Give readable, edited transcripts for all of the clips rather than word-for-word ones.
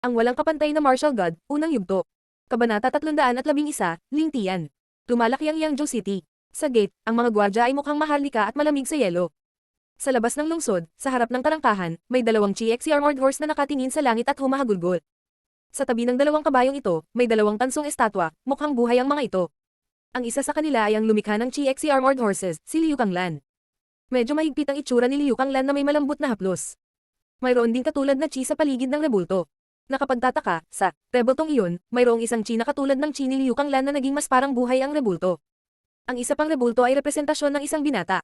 Ang walang kapantay na martial god, unang yugto. Kabanata 311, Lingtian. Lumalaki ang Yangzhou City. Sa gate, ang mga gwardya ay mukhang maharlika at malamig sa yelo. Sa labas ng lungsod, sa harap ng tarangkahan, may dalawang GXC armored horse na nakatingin sa langit at humahagulgol. Sa tabi ng dalawang kabayong ito, may dalawang tansong estatwa, mukhang buhay ang mga ito. Ang isa sa kanila ay ang lumikha ng GXC armored horses, si Liu Kanglan. Medyo mahigpit ang itsura ni Liu Kanglan na may malambot na haplos. Mayroon ding katulad na chi sa paligid ng rebulto. Nakapagtataka, sa rebultong iyon, mayroong isang chi na katulad ng chi ni Liu Kanglan na naging mas parang buhay ang rebulto. Ang isa pang rebulto ay representasyon ng isang binata.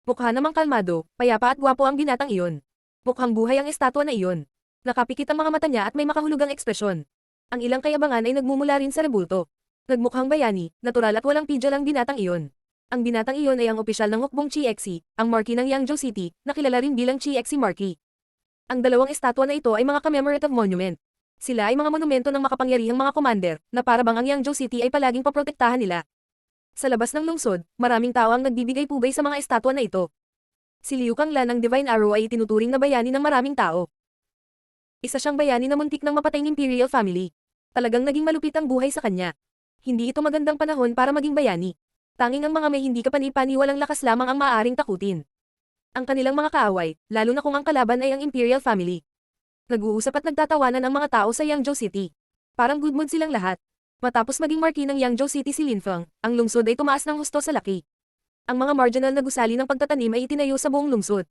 Mukha namang kalmado, payapa at gwapo ang binatang iyon. Mukhang buhay ang estatwa na iyon. Nakapikit ang mga mata niya at may makahulugang ekspresyon. Ang ilang kayabangan ay nagmumula rin sa rebulto. Nagmukhang bayani, natural at walang pidya ang binatang iyon. Ang binatang iyon ay ang opisyal ng hukbong Chi-Xi, ang marquee ng Yangzhou City, na kilala rin bilang Chi-Xi Marquee. Ang dalawang estatwa na ito ay mga commemorative monument. Sila ay mga monumento ng makapangyarihang mga commander, na para bang ang Yangzhou City ay palaging paprotektahan nila. Sa labas ng lungsod, maraming tao ang nagbibigay pubay sa mga estatwa na ito. Si Liu Kanglan ng Divine Arrow ay itinuturing na bayani ng maraming tao. Isa siyang bayani na muntik ng mapatay ng Imperial Family. Talagang naging malupit ang buhay sa kanya. Hindi ito magandang panahon para maging bayani. Tanging ang mga may hindi kapani-paniwalang lakas lamang ang maaaring takutin. Ang kanilang mga kaaway, lalo na kung ang kalaban ay ang Imperial Family. Nag-uusap at nagtatawanan ang mga tao sa Yangzhou City. Parang good mood silang lahat. Matapos maging marquee ng Yangzhou City si Lin Feng, ang lungsod ay tumaas ng husto sa laki. Ang mga marginal na gusali ng pagtatanim ay itinayo sa buong lungsod.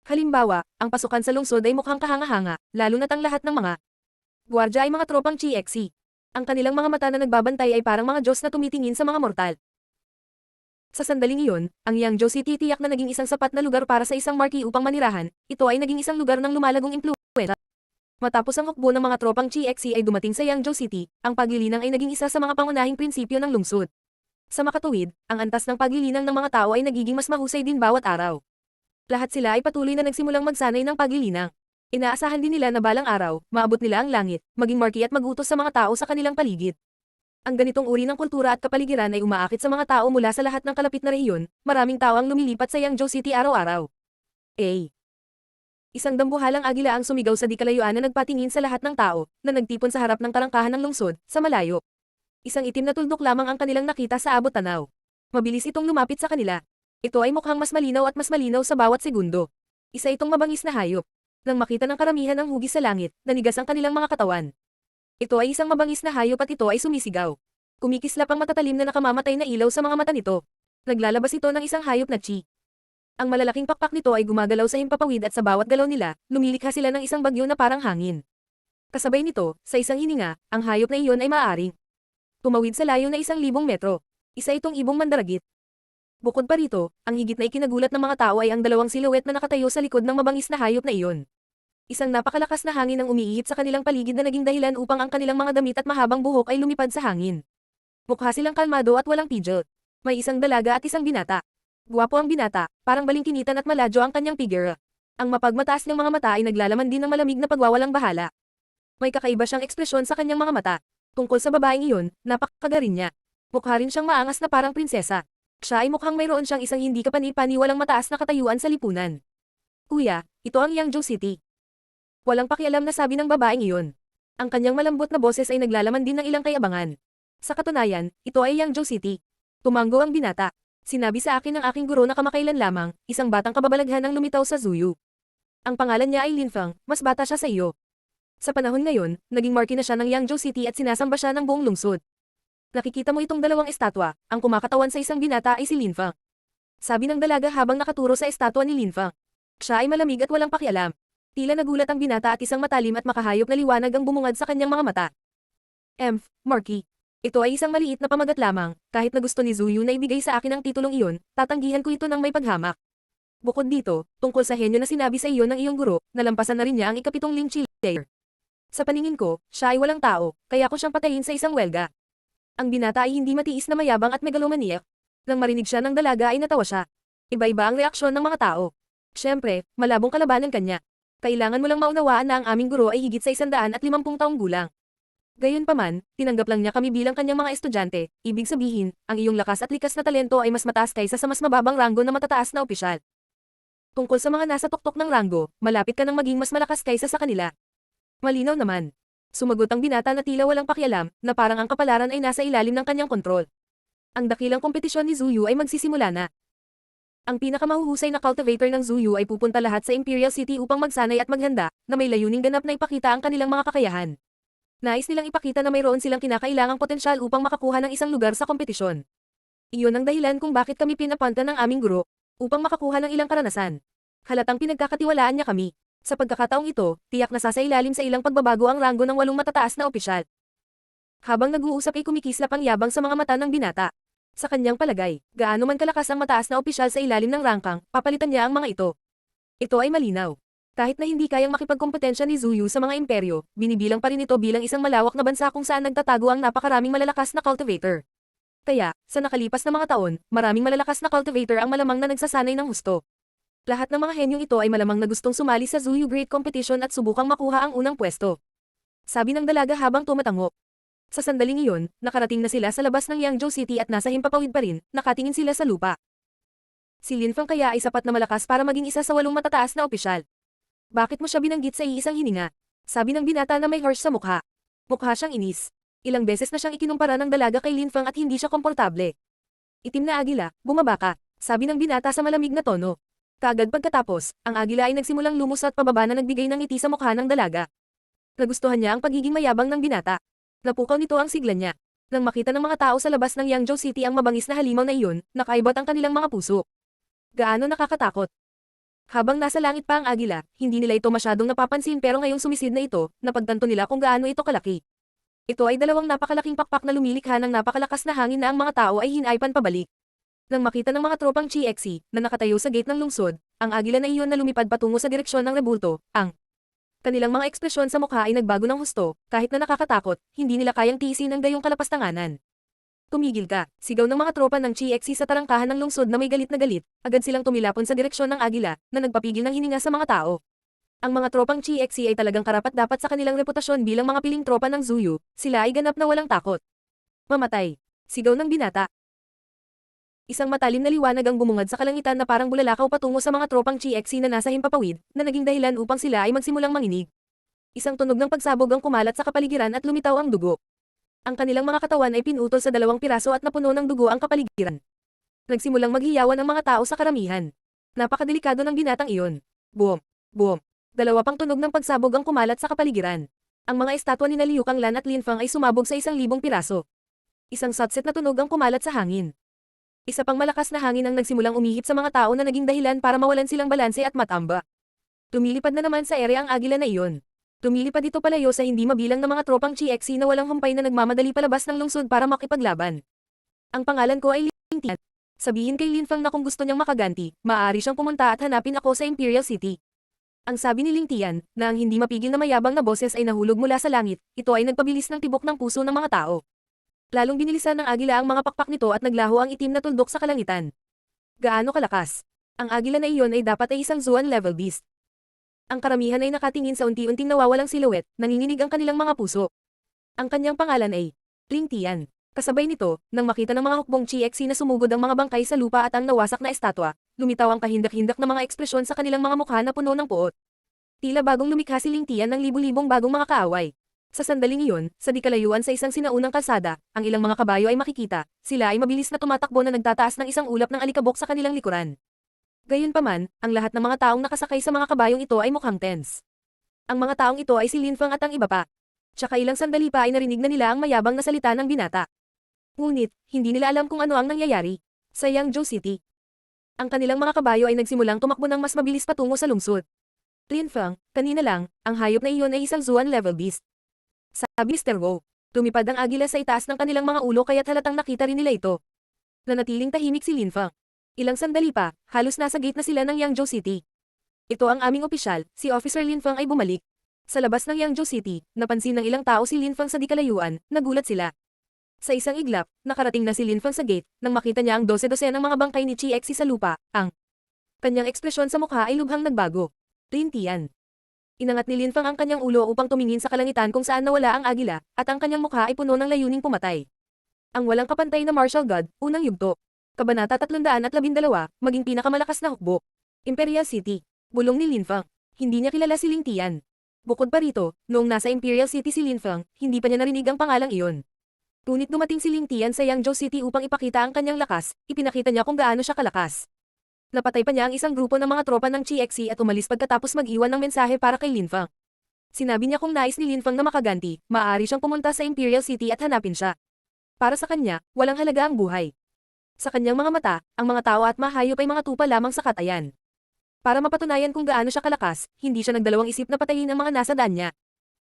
Halimbawa, ang pasukan sa lungsod ay mukhang kahanga-hanga, lalo na't ang lahat ng mga gwardya ay mga tropang GXC. Ang kanilang mga mata na nagbabantay ay parang mga Diyos na tumitingin sa mga mortal. Sa sandaling iyon, ang Yangzhou City tiyak na naging isang sapat na lugar para sa isang marquee upang manirahan, ito ay naging isang lugar ng lumalagong impluwensya. Matapos ang hukbo ng mga tropang GXC ay dumating sa Yangzhou City, ang paglilinang ay naging isa sa mga pangunahing prinsipyo ng lungsod. Sa makatuwid, ang antas ng paglilinang ng mga tao ay nagiging mas mahusay din bawat araw. Lahat sila ay patuloy na nagsimulang magsanay ng paglilinang. Inaasahan din nila na balang araw, maabot nila ang langit, maging marquee at magutos sa mga tao sa kanilang paligid. Ang ganitong uri ng kultura at kapaligiran ay umaakit sa mga tao mula sa lahat ng kalapit na rehiyon, maraming tao ang lumilipat sa Yangzhou City araw-araw. Isang dambuhalang agila ang sumigaw sa di kalayuan na nagpatingin sa lahat ng tao, na nagtipon sa harap ng tarangkahan ng lungsod, sa malayo. Isang itim na tuldok lamang ang kanilang nakita sa abot tanaw. Mabilis itong lumapit sa kanila. Ito ay mukhang mas malinaw at mas malinaw sa bawat segundo. Isa itong mabangis na hayop. Nang makita ng karamihan ang hugis sa langit, nanigas ang kanilang mga katawan. Ito ay isang mabangis na hayop at ito ay sumisigaw. Kumikislap ang matatalim na nakamamatay na ilaw sa mga mata nito. Naglalabas ito ng isang hayop na chi. Ang malalaking pakpak nito ay gumagalaw sa himpapawid at sa bawat galaw nila, lumilikha sila ng isang bagyo na parang hangin. Kasabay nito, sa isang hininga, ang hayop na iyon ay maaaring tumawid sa layo na 1,000 metro. Isa itong ibong mandaragit. Bukod pa rito, ang higit na ikinagulat ng mga tao ay ang dalawang silhouette na nakatayo sa likod ng mabangis na hayop na iyon. Isang napakalakas na hangin ang umiihip sa kanilang paligid na naging dahilan upang ang kanilang mga damit at mahabang buhok ay lumipad sa hangin. Mukha silang kalmado at walang pidget. May isang dalaga at isang binata. Gwapo ang binata, parang balingkinitan at maladyo ang kanyang figure. Ang mapagmataas niyang mga mata ay naglalaman din ng malamig na pagwawalang bahala. May kakaiba siyang ekspresyon sa kanyang mga mata. Tungkol sa babaeng iyon, napakagarin niya. Mukha rin siyang maangas na parang prinsesa. Siya ay mukhang mayroon siyang isang hindi kapani-paniwalang mataas na katayuan sa lipunan. Kuya, ito ang Yangzhou City. Walang pakialam na sabi ng babaeng iyon. Ang kanyang malambot na boses ay naglalaman din ng ilang kayabangan. Sa katunayan, ito ay Yangzhou City. Tumango ang binata. Sinabi sa akin ng aking guro na kamakailan lamang, isang batang kababalaghan ang lumitaw sa Zuyu. Ang pangalan niya ay Lin Feng, mas bata siya sa iyo. Sa panahon ngayon, naging marquee na siya ng Yangzhou City at sinasamba siya ng buong lungsod. Nakikita mo itong dalawang estatwa, ang kumakatawan sa isang binata ay si Lin Feng. Sabi ng dalaga habang nakaturo sa estatwa ni Lin Feng. Siya ay malamig at walang pakialam. Tila nagulat ang binata at isang matalim at makahayop na liwanag ang bumungad sa kanyang mga mata. Marquee. Ito ay isang maliit na pamagat lamang, kahit na gusto ni Zuyu na ibigay sa akin ang titulong iyon, tatanggihan ko ito ng may paghamak. Bukod dito, tungkol sa henyo na sinabi sa iyo ng iyong guro, nalampasan na rin niya ang ikapitong Lin Chi layer. Sa paningin ko, siya ay walang tao, kaya ko siyang patayin sa isang welga. Ang binata ay hindi matiis na mayabang at megalomaniac. Nang marinig siya ng dalaga ay natawa siya. Iba-iba ang reaksyon ng mga tao. Siyempre, malabong kalabanan kanya. Kailangan mo lang maunawaan na ang aming guro ay higit sa 150 taong gulang. Gayunpaman, tinanggap lang niya kami bilang kanyang mga estudyante, ibig sabihin, ang iyong lakas at likas na talento ay mas mataas kaysa sa mas mababang ranggo na matataas na opisyal. Tungkol sa mga nasa tuktok ng ranggo, malapit ka nang maging mas malakas kaysa sa kanila. Malinaw naman. Sumagot ang binata na tila walang pakialam, na parang ang kapalaran ay nasa ilalim ng kanyang kontrol. Ang dakilang kompetisyon ni Zuyu ay magsisimula na. Ang pinakamahuhusay na cultivator ng Zuyu ay pupunta lahat sa Imperial City upang magsanay at maghanda, na may layuning ganap na ipakita ang kanilang mga kakayahan. Nais nilang ipakita na mayroon silang kinakailangang potensyal upang makakuha ng isang lugar sa kompetisyon. Iyon ang dahilan kung bakit kami pinapunta ng aming guro, upang makakuha ng ilang karanasan. Halatang pinagkakatiwalaan niya kami. Sa pagkakataong ito, tiyak na sasailalim sa ilang pagbabago ang ranggo ng 8 matataas na opisyal. Habang nag-uusap ay kumikislap ang yabang sa mga mata ng binata. Sa kanyang palagay, gaano man kalakas ang mataas na opisyal sa ilalim ng rangkang, papalitan niya ang mga ito. Ito ay malinaw. Kahit na hindi kayang makipagkompetensya ni Zuyu sa mga imperyo, binibilang pa rin ito bilang isang malawak na bansa kung saan nagtatago ang napakaraming malalakas na cultivator. Kaya, sa nakalipas na mga taon, maraming malalakas na cultivator ang malamang na nagsasanay ng husto. Lahat ng mga henyong ito ay malamang na gustong sumali sa Zuyu Great Competition at subukang makuha ang unang pwesto. Sabi ng dalaga habang tumatango. Sa sandaling iyon, nakarating na sila sa labas ng Yangzhou City at nasa himpapawid pa rin, nakatingin sila sa lupa. Si Lin Feng kaya ay sapat na malakas para maging isa sa 8 matataas na opisyal. Bakit mo siya binanggit sa iisang hininga? Sabi ng binata na may harsh sa mukha. Mukha siyang inis. Ilang beses na siyang ikinumpara ng dalaga kay Lin Feng at hindi siya komportable. Itim na agila, bumaba ka, sabi ng binata sa malamig na tono. Kaagad pagkatapos, ang agila ay nagsimulang lumusot pababa na nagbigay ng ngiti sa mukha ng dalaga. Nagustuhan niya ang pagiging mayabang ng binata. Napukaw nito ang sigla niya. Nang makita ng mga tao sa labas ng Yangzhou City ang mabangis na halimaw na iyon, nakaibot ang kanilang mga puso. Gaano nakakatakot. Habang nasa langit pa ang agila, hindi nila ito masyadong napapansin pero ngayong sumisid na ito, napagtanto nila kung gaano ito kalaki. Ito ay dalawang napakalaking pakpak na lumilikha ng napakalakas na hangin na ang mga tao ay hinaypan pabalik. Nang makita ng mga tropang GXC na nakatayo sa gate ng lungsod, ang agila na iyon na lumipad patungo sa direksyon ng rebulto, ang kanilang mga ekspresyon sa mukha ay nagbago ng husto, kahit na nakakatakot, hindi nila kayang tiisin ang gayong kalapastanganan. Tumigil ka, sigaw ng mga tropa ng GXC sa tarangkahan ng lungsod na may galit na galit, agad silang tumilapon sa direksyon ng agila, na nagpapigil ng hininga sa mga tao. Ang mga tropang GXC ay talagang karapat-dapat sa kanilang reputasyon bilang mga piling tropa ng Zuyu, sila ay ganap na walang takot. Mamatay, sigaw ng binata. Isang matalim na liwanag ang bumungad sa kalangitan na parang bulalakaw patungo sa mga tropang GXC na nasa himpapawid, na naging dahilan upang sila ay magsimulang manginig. Isang tunog ng pagsabog ang kumalat sa kapaligiran at lumitaw ang dugo. Ang kanilang mga katawan ay pinutol sa 2 piraso at napuno ng dugo ang kapaligiran. Nagsimulang maghiyawan ang mga tao sa karamihan. Napakadelikado ng binatang iyon. Boom! Boom! 2 pang tunog ng pagsabog ang kumalat sa kapaligiran. Ang mga estatwa ni Liu Kanglan at Lin Feng ay sumabog sa 1,000 piraso. Isang satset na tunog ang kumalat sa hangin. Isa pang malakas na hangin ang nagsimulang umihip sa mga tao na naging dahilan para mawalan silang balanse at matamba. Tumilipad na naman sa ere ang agila na iyon. Tumilipad ito palayo sa hindi mabilang na mga tropang GXC na walang humpay na nagmamadali palabas ng lungsod para makipaglaban. Ang pangalan ko ay Ling Tian. Sabihin kay Lin Feng na kung gusto niyang makaganti, maaari siyang pumunta at hanapin ako sa Imperial City. Ang sabi ni Ling Tian, na ang hindi mapigil na mayabang na boses ay nahulog mula sa langit, ito ay nagpabilis ng tibok ng puso ng mga tao. Lalong binilisan ng agila ang mga pakpak nito at naglaho ang itim na tuldok sa kalangitan. Gaano kalakas? Ang agila na iyon ay dapat ay isang Zuan level beast. Ang karamihan ay nakatingin sa unti-unting nawawalang silhouette, nanginginig ang kanilang mga puso. Ang kanyang pangalan ay Ling Tian. Kasabay nito, nang makita ng mga hukbong GXC na sumugod ang mga bangkay sa lupa at ang nawasak na estatwa, lumitaw ang kahindak-hindak na mga ekspresyon sa kanilang mga mukha na puno ng puot. Tila bagong lumikha si Ling Tian ng libu-libong bagong mga kaaway. Sa sandaling iyon, sa di kalayuan sa isang sinaunang kalsada, ang ilang mga kabayo ay makikita, sila ay mabilis na tumatakbo na nagtataas ng isang ulap ng alikabok sa kanilang likuran. Gayunpaman, ang lahat ng mga taong nakasakay sa mga kabayong ito ay mukhang tense. Ang mga taong ito ay si Lin Feng at ang iba pa. Tsaka ilang sandali pa ay narinig na nila ang mayabang na salita ng binata. Ngunit, hindi nila alam kung ano ang nangyayari. Sa Yangzhou City, ang kanilang mga kabayo ay nagsimulang tumakbo ng mas mabilis patungo sa lungsod. Lin Feng, kanina lang, ang hayop na iyon ay isang Zuan level beast. Sabi Mr. Wu. Lumipad ang agila sa itaas ng kanilang mga ulo kaya't halatang nakita rin nila ito. Nanatiling tahimik si Lin Feng. Ilang sandali pa, halos nasa gate na sila ng Yangzhou City. Ito ang aming opisyal, si Officer Lin Feng ay bumalik. Sa labas ng Yangzhou City, napansin ng ilang tao si Lin Feng sa di kalayuan, nagulat sila. Sa isang iglap, nakarating na si Lin Feng sa gate, nang makita niya ang 12-12 ng mga bangkay ni GXC sa lupa, ang kanyang ekspresyon sa mukha ay lubhang nagbago. Ling Tian. Inangat ni Lin Feng ang kanyang ulo upang tumingin sa kalangitan kung saan nawala ang agila, at ang kanyang mukha ay puno ng layuning pumatay. Ang walang kapantay na martial god, unang yugto. Kabanata 312, maging pinakamalakas na hukbo. Imperial City. Bulong ni Lin Feng. Hindi niya kilala si Ling Tian. Bukod pa rito, noong nasa Imperial City si Lin Feng, hindi pa niya narinig ang pangalang iyon. Ngunit dumating si Ling Tian sa Yangzhou City upang ipakita ang kanyang lakas, ipinakita niya kung gaano siya kalakas. Napatay pa niya ang isang grupo ng mga tropa ng CXC at umalis pagkatapos mag-iwan ng mensahe para kay Lin Feng. Sinabi niya kung nais ni Lin Feng na makaganti, maaari siyang pumunta sa Imperial City at hanapin siya. Para sa kanya, walang halaga ang buhay. Sa kanyang mga mata, ang mga tao at mahayop ay mga tupa lamang sa katayan. Para mapatunayan kung gaano siya kalakas, hindi siya nagdalawang isip na patayin ang mga nasa daan niya.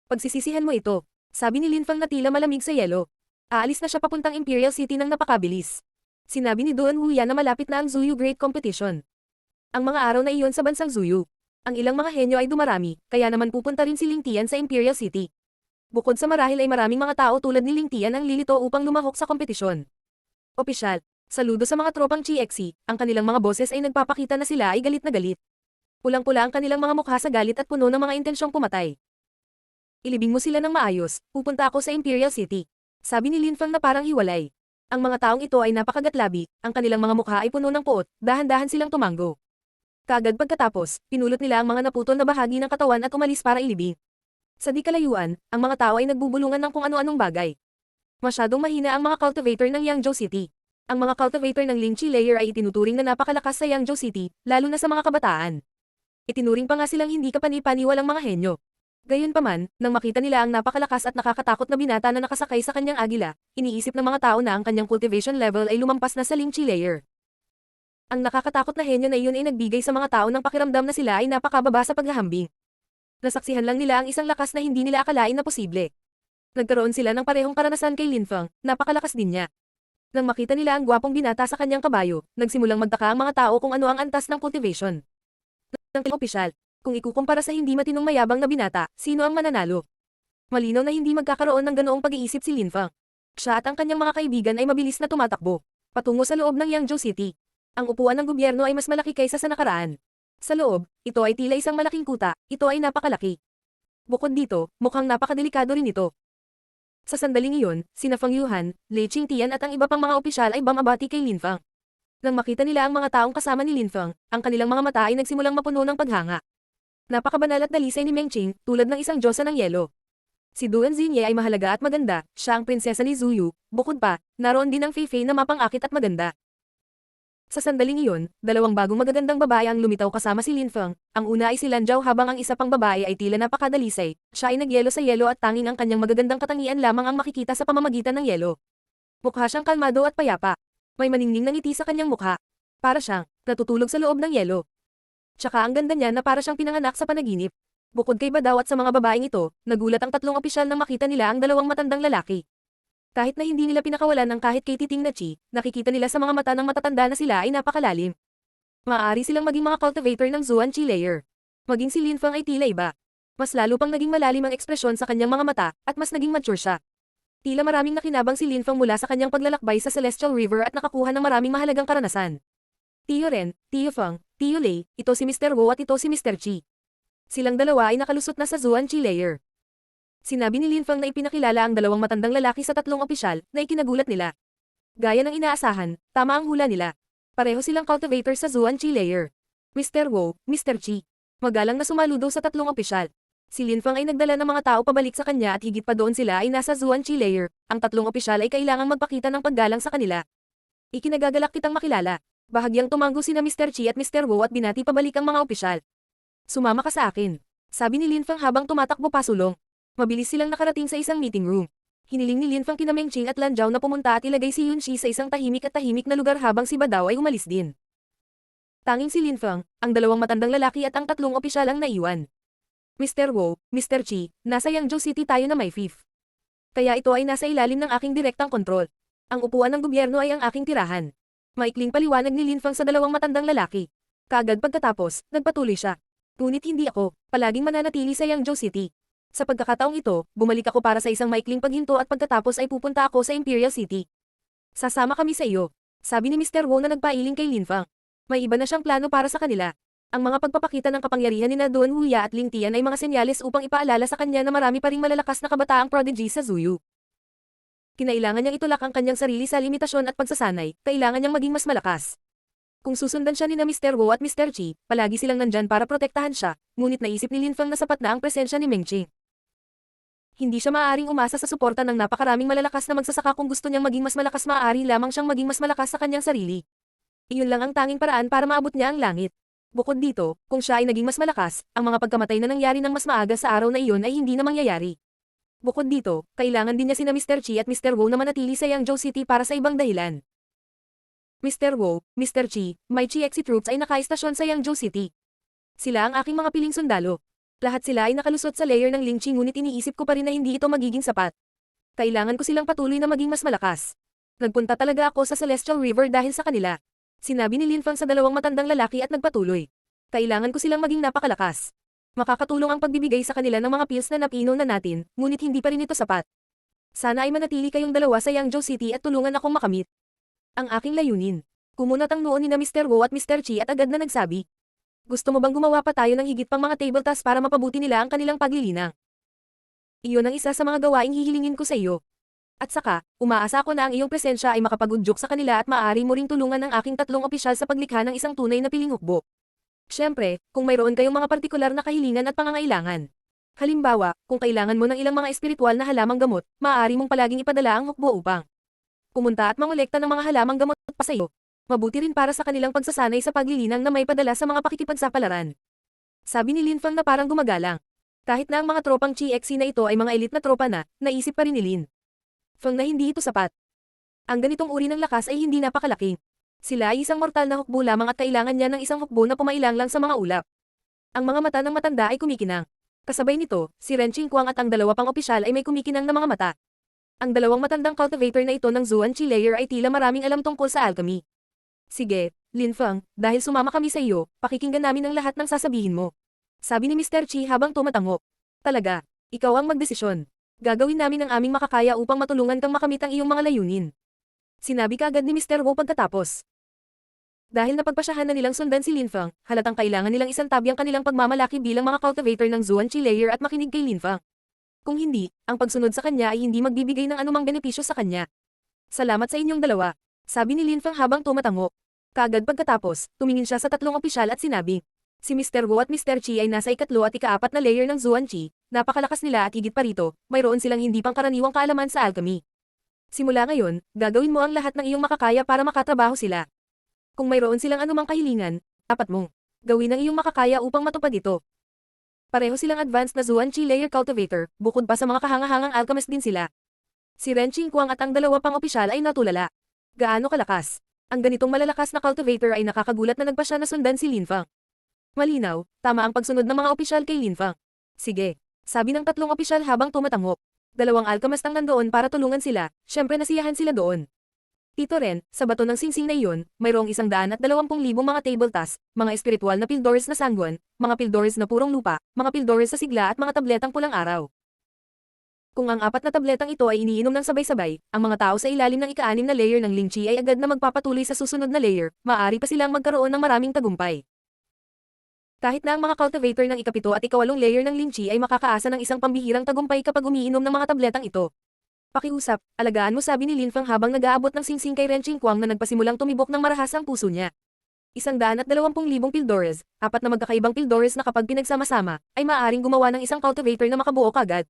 Pagsisisihan mo ito, sabi ni Lin Feng na tila malamig sa yelo. Aalis na siya papuntang Imperial City ng napakabilis. Sinabi ni Duan Wuya na malapit na ang Zuyu Great Competition. Ang mga araw na iyon sa bansang Zuyu. Ang ilang mga henyo ay dumarami, kaya naman pupunta rin si Ling Tian sa Imperial City. Bukod sa marahil ay maraming mga tao tulad ni Ling Tian ang lilito upang lumahok sa kompetisyon. Opisyal, saludo sa mga tropang CXC, ang kanilang mga boses ay nagpapakita na sila ay galit na galit. Pulang-pula ang kanilang mga mukha sa galit at puno ng mga intensyong pumatay. Ilibing mo sila ng maayos, pupunta ako sa Imperial City. Sabi ni Lin Feng na parang hiwalay. Ang mga taong ito ay napakagatlabi, ang kanilang mga mukha ay puno ng puot, dahan-dahan silang tumanggo. Kagad pagkatapos, pinulot nila ang mga naputol na bahagi ng katawan at umalis para ilibing. Sa di kalayuan, ang mga tao ay nagbubulungan ng kung ano-anong bagay. Masyadong mahina ang mga cultivator ng Yangzhou City. Ang mga cultivator ng Lingqi Layer ay itinuturing na napakalakas sa Yangzhou City, lalo na sa mga kabataan. Itinuring pa nga silang hindi kapani-paniwalang mga henyo. Gayunpaman, nang makita nila ang napakalakas at nakakatakot na binata na nakasakay sa kanyang agila, iniisip ng mga tao na ang kanyang cultivation level ay lumampas na sa Lingqi Layer. Ang nakakatakot na henyo na iyon ay nagbigay sa mga tao ng pakiramdam na sila ay napakababa sa paghahambing. Nasaksihan lang nila ang isang lakas na hindi nila akalain na posible. Nagkaroon sila ng parehong karanasan kay Lin Feng, napakalakas din niya. Nang makita nila ang gwapong binata sa kanyang kabayo, nagsimulang magtaka ang mga tao kung ano ang antas ng cultivation. Ng opisyal, kung ikukumpara sa hindi matinong mayabang na binata, sino ang mananalo? Malinaw na hindi magkakaroon ng ganoong pag-iisip si Lin Feng. Siya at ang kanyang mga kaibigan ay mabilis na tumatakbo, patungo sa loob ng Yangzhou City. Ang upuan ng gobyerno ay mas malaki kaysa sa nakaraan. Sa loob, ito ay tila isang malaking kuta, ito ay napakalaki. Bukod dito, mukhang napakadelikado rin ito. Sa sandaling iyon, sina Feng Yuhan, Lei Qingtian at ang iba pang mga opisyal ay bumabati kay Lin Feng. Nang makita nila ang mga taong kasama ni Lin Feng, ang kanilang mga mata ay nagsimulang mapuno ng paghanga. Napakabanal at dalisay ni Meng Qing, tulad ng isang diyosa ng yelo. Si Duan Xinye ay mahalaga at maganda, siya ang prinsesa ni Zuyu, bukod pa, naroon din ang Fei Fei na mapang-akit at maganda. Sa sandaling iyon, dalawang bagong magagandang babae ang lumitaw kasama si Lin Feng. Ang una ay si Lan Zhao habang ang isa pang babae ay tila napakadalisay. Siya ay nagyelo sa yelo at tanging ang kanyang magagandang katangian lamang ang makikita sa pamamagitan ng yelo. Mukha siyang kalmado at payapa. May maningning na ngiti sa kanyang mukha. Para siyang natutulog sa loob ng yelo. Tsaka ang ganda niya na para siyang pinanganak sa panaginip. Bukod kay Badaw at sa mga babaeng ito, nagulat ang tatlong opisyal nang makita nila ang dalawang matandang lalaki. Kahit na hindi nila pinakawalan ng kahit kay Titing na Chi, nakikita nila sa mga mata ng matatanda na sila ay napakalalim. Maaari silang maging mga cultivator ng Zuan-Chi Layer. Maging si Lin Feng ay tila iba. Mas lalo pang naging malalim ang ekspresyon sa kanyang mga mata, at mas naging mature siya. Tila maraming nakinabang si Lin Feng mula sa kanyang paglalakbay sa Celestial River at nakakuha ng maraming mahalagang karanasan. Tio Ren, Tio Feng, Tio Lei, ito si Mr. Wu at ito si Mr. Chi. Silang dalawa ay nakalusot na sa Zuan-Chi Layer. Sinabi ni Lin Feng na ipinakilala ang dalawang matandang lalaki sa tatlong opisyal na ikinagulat nila. Gaya ng inaasahan, tama ang hula nila. Pareho silang cultivator sa Zuan-Chi Layer. Mr. Wu, Mr. Chi. Magalang na sumaludo sa tatlong opisyal. Si Lin Feng ay nagdala ng mga tao pabalik sa kanya at higit pa doon sila ay nasa Zuan-Chi Layer. Ang tatlong opisyal ay kailangang magpakita ng paggalang sa kanila. Ikinagagalak kitang makilala. Bahagyang tumanggo sina Mr. Chi at Mr. Wu at binati pabalik ang mga opisyal. Sumama ka sa akin. Sabi ni Lin Feng habang tumatakbo pasulong. Mabilis silang nakarating sa isang meeting room. Hiniling ni Lin Feng kina Meng Qing at Lan Zhao na pumunta at ilagay si Yun Shi sa isang tahimik na lugar habang si Badaw ay umalis din. Tanging si Lin Feng, ang dalawang matandang lalaki at ang tatlong opisyal ang naiwan. Mr. Wu, Mr. Chi, nasa Yangzhou City tayo na may fifth. Kaya ito ay nasa ilalim ng aking direktang kontrol. Ang upuan ng gobyerno ay ang aking tirahan. Maikling paliwanag ni Lin Feng sa dalawang matandang lalaki. Kaagad pagkatapos, nagpatuloy siya. Ngunit hindi ako, palaging mananatili sa Yangzhou City. Sa pagkakataong ito, bumalik ako para sa isang maikling paghinto at pagkatapos ay pupunta ako sa Imperial City. Sasama kami sa iyo, sabi ni Mr. Wu na nagpailing kay Lin Feng. May iba na siyang plano para sa kanila. Ang mga pagpapakita ng kapangyarihan ni na Duan Wuya at Ling Tian ay mga senyales upang ipaalala sa kanya na marami pa ring malalakas na kabataang prodigy sa Zuyu. Kinailangan niyang itulak ang kanyang sarili sa limitasyon at pagsasanay, kailangan niyang maging mas malakas. Kung susundan siya ni na Mr. Wu at Mr. Chi, palagi silang nandyan para protektahan siya, ngunit naisip ni Lin Feng na sapat na ang presensya ni Meng Qing. Hindi siya maaaring umasa sa suporta ng napakaraming malalakas na magsasaka kung gusto niyang maging mas malakas, maaari lamang siyang maging mas malakas sa kanyang sarili. Iyon lang ang tanging paraan para maabot niya ang langit. Bukod dito, kung siya ay naging mas malakas, ang mga pagkamatay na nangyari ng mas maaga sa araw na iyon ay hindi na mangyayari. Bukod dito, kailangan din niya sina Mr. Chi at Mr. Wu na manatili sa Yangzhou City para sa ibang dahilan. Mr. Wu, Mr. Chi, may Chi-Exi troops ay nakaistasyon sa Yangzhou City. Sila ang aking mga piling sundalo. Lahat sila ay nakalusot sa layer ng Ling Qi, ngunit iniisip ko pa rin na hindi ito magiging sapat. Kailangan ko silang patuloy na maging mas malakas. Nagpunta talaga ako sa Celestial River dahil sa kanila. Sinabi ni Lin Feng sa dalawang matandang lalaki at nagpatuloy. Kailangan ko silang maging napakalakas. Makakatulong ang pagbibigay sa kanila ng mga pills na napinom na natin, ngunit hindi pa rin ito sapat. Sana ay manatili kayong dalawa sa Yangzhou City at tulungan akong makamit ang aking layunin. Kumunat ang noon ni na Mr. Wu at Mr. Chi at agad na nagsabi. Gusto mo bang gumawa pa tayo ng higit pang mga table tasks para mapabuti nila ang kanilang paglilinang? Iyon ang isa sa mga gawaing hihilingin ko sa iyo. At saka, umaasa ako na ang iyong presensya ay makapag-udyok sa kanila at maaari mo ring tulungan ang aking tatlong opisyal sa paglikha ng isang tunay na piling hukbo. Siyempre, kung mayroon kayong mga partikular na kahilingan at pangangailangan. Halimbawa, kung kailangan mo ng ilang mga espiritual na halamang gamot, maaari mong palaging ipadala ang hukbo upang pumunta at mangolekta ng mga halamang gamot pa sa iyo. Mabuti rin para sa kanilang pagsasanay sa paglilinang na may padala sa mga pakikipagsapalaran. Sabi ni Lin Feng na parang gumagalang. Kahit na ang mga tropang Chi-Exi na ito ay mga elite na tropa na, naisip pa rin ni Lin Feng na hindi ito sapat. Ang ganitong uri ng lakas ay hindi napakalaking. Sila ay isang mortal na hukbo lamang at kailangan niya ng isang hukbo na pumailang lang sa mga ulap. Ang mga mata ng matanda ay kumikinang. Kasabay nito, si Ren Qingguang at ang dalawa pang opisyal ay may kumikinang na mga mata. Ang dalawang matandang cultivator na ito ng Zuan Qi layer ay tila maraming alam tungkol sa alchemy. Sige, Lin Feng, dahil sumama kami sa iyo, pakikinggan namin ang lahat ng sasabihin mo. Sabi ni Mr. Chi habang tumatango. Talaga, ikaw ang magdesisyon. Gagawin namin ang aming makakaya upang matulungan kang makamit ang iyong mga layunin. Sinabi kaagad ni Mr. Wu pagkatapos. Dahil napagpasyahan na nilang sundan si Lin Feng, halatang kailangan nilang isantabi ang kanilang pagmamalaki bilang mga cultivator ng Zuan Qi layer at makinig kay Lin Feng. Kung hindi, ang pagsunod sa kanya ay hindi magbibigay ng anumang benepisyo sa kanya. Salamat sa inyong dalawa, sabi ni Lin Feng habang tumatango. Kaagad pagkatapos, tumingin siya sa tatlong opisyal at sinabi. Si Mr. Wu at Mr. Chi ay nasa ikatlo at ikaapat na layer ng Zuan Qi, napakalakas nila at higit pa rito, mayroon silang hindi pang karaniwang kaalaman sa alchemy. Simula ngayon, gagawin mo ang lahat ng iyong makakaya para makatrabaho sila. Kung mayroon silang anumang kahilingan, dapat mong gawin ang iyong makakaya upang matupad ito. Pareho silang advanced na Zuan Qi layer cultivator, bukod pa sa mga kahangahangang alchemist din sila. Si Ren Qingguang at ang dalawa pang opisyal ay natulala. Gaano kalakas? Ang ganitong malalakas na cultivator ay nakakagulat na nagpasya na sundan si Lin Feng. Malinaw, tama ang pagsunod ng mga opisyal kay Lin Feng. Sige, sabi ng tatlong opisyal habang tumatango. Dalawang alchemist ang nandoon para tulungan sila, syempre nasiyahan sila doon. Dito rin, sa bato ng singsing na iyon, mayroong 120,000 mga table tasks, mga espiritual na pildores na sangguan, mga pildores na purong lupa, mga pildores sa sigla at mga tabletang pulang araw. Kung ang apat na tabletang ito ay iniinom ng sabay-sabay, ang mga tao sa ilalim ng ika-6 na layer ng Ling Qi ay agad na magpapatuloy sa susunod na layer, maaari pa silang magkaroon ng maraming tagumpay. Kahit na ang mga cultivator ng ikapito at ikawalong layer ng Ling Qi ay makakaasa ng isang pambihirang tagumpay kapag umiinom ng mga tabletang ito. Pakiusap, alagaan mo, sabi ni Lin Feng habang nag-aabot ng singsing kay Ren Qingguang na nagpasimulang tumibok ng marahas ang puso niya. 120,000 pildores, apat na magkakaibang pildores na kapag pinagsama-sama, ay maaaring gumawa ng isang cultivator na makabuo kagad.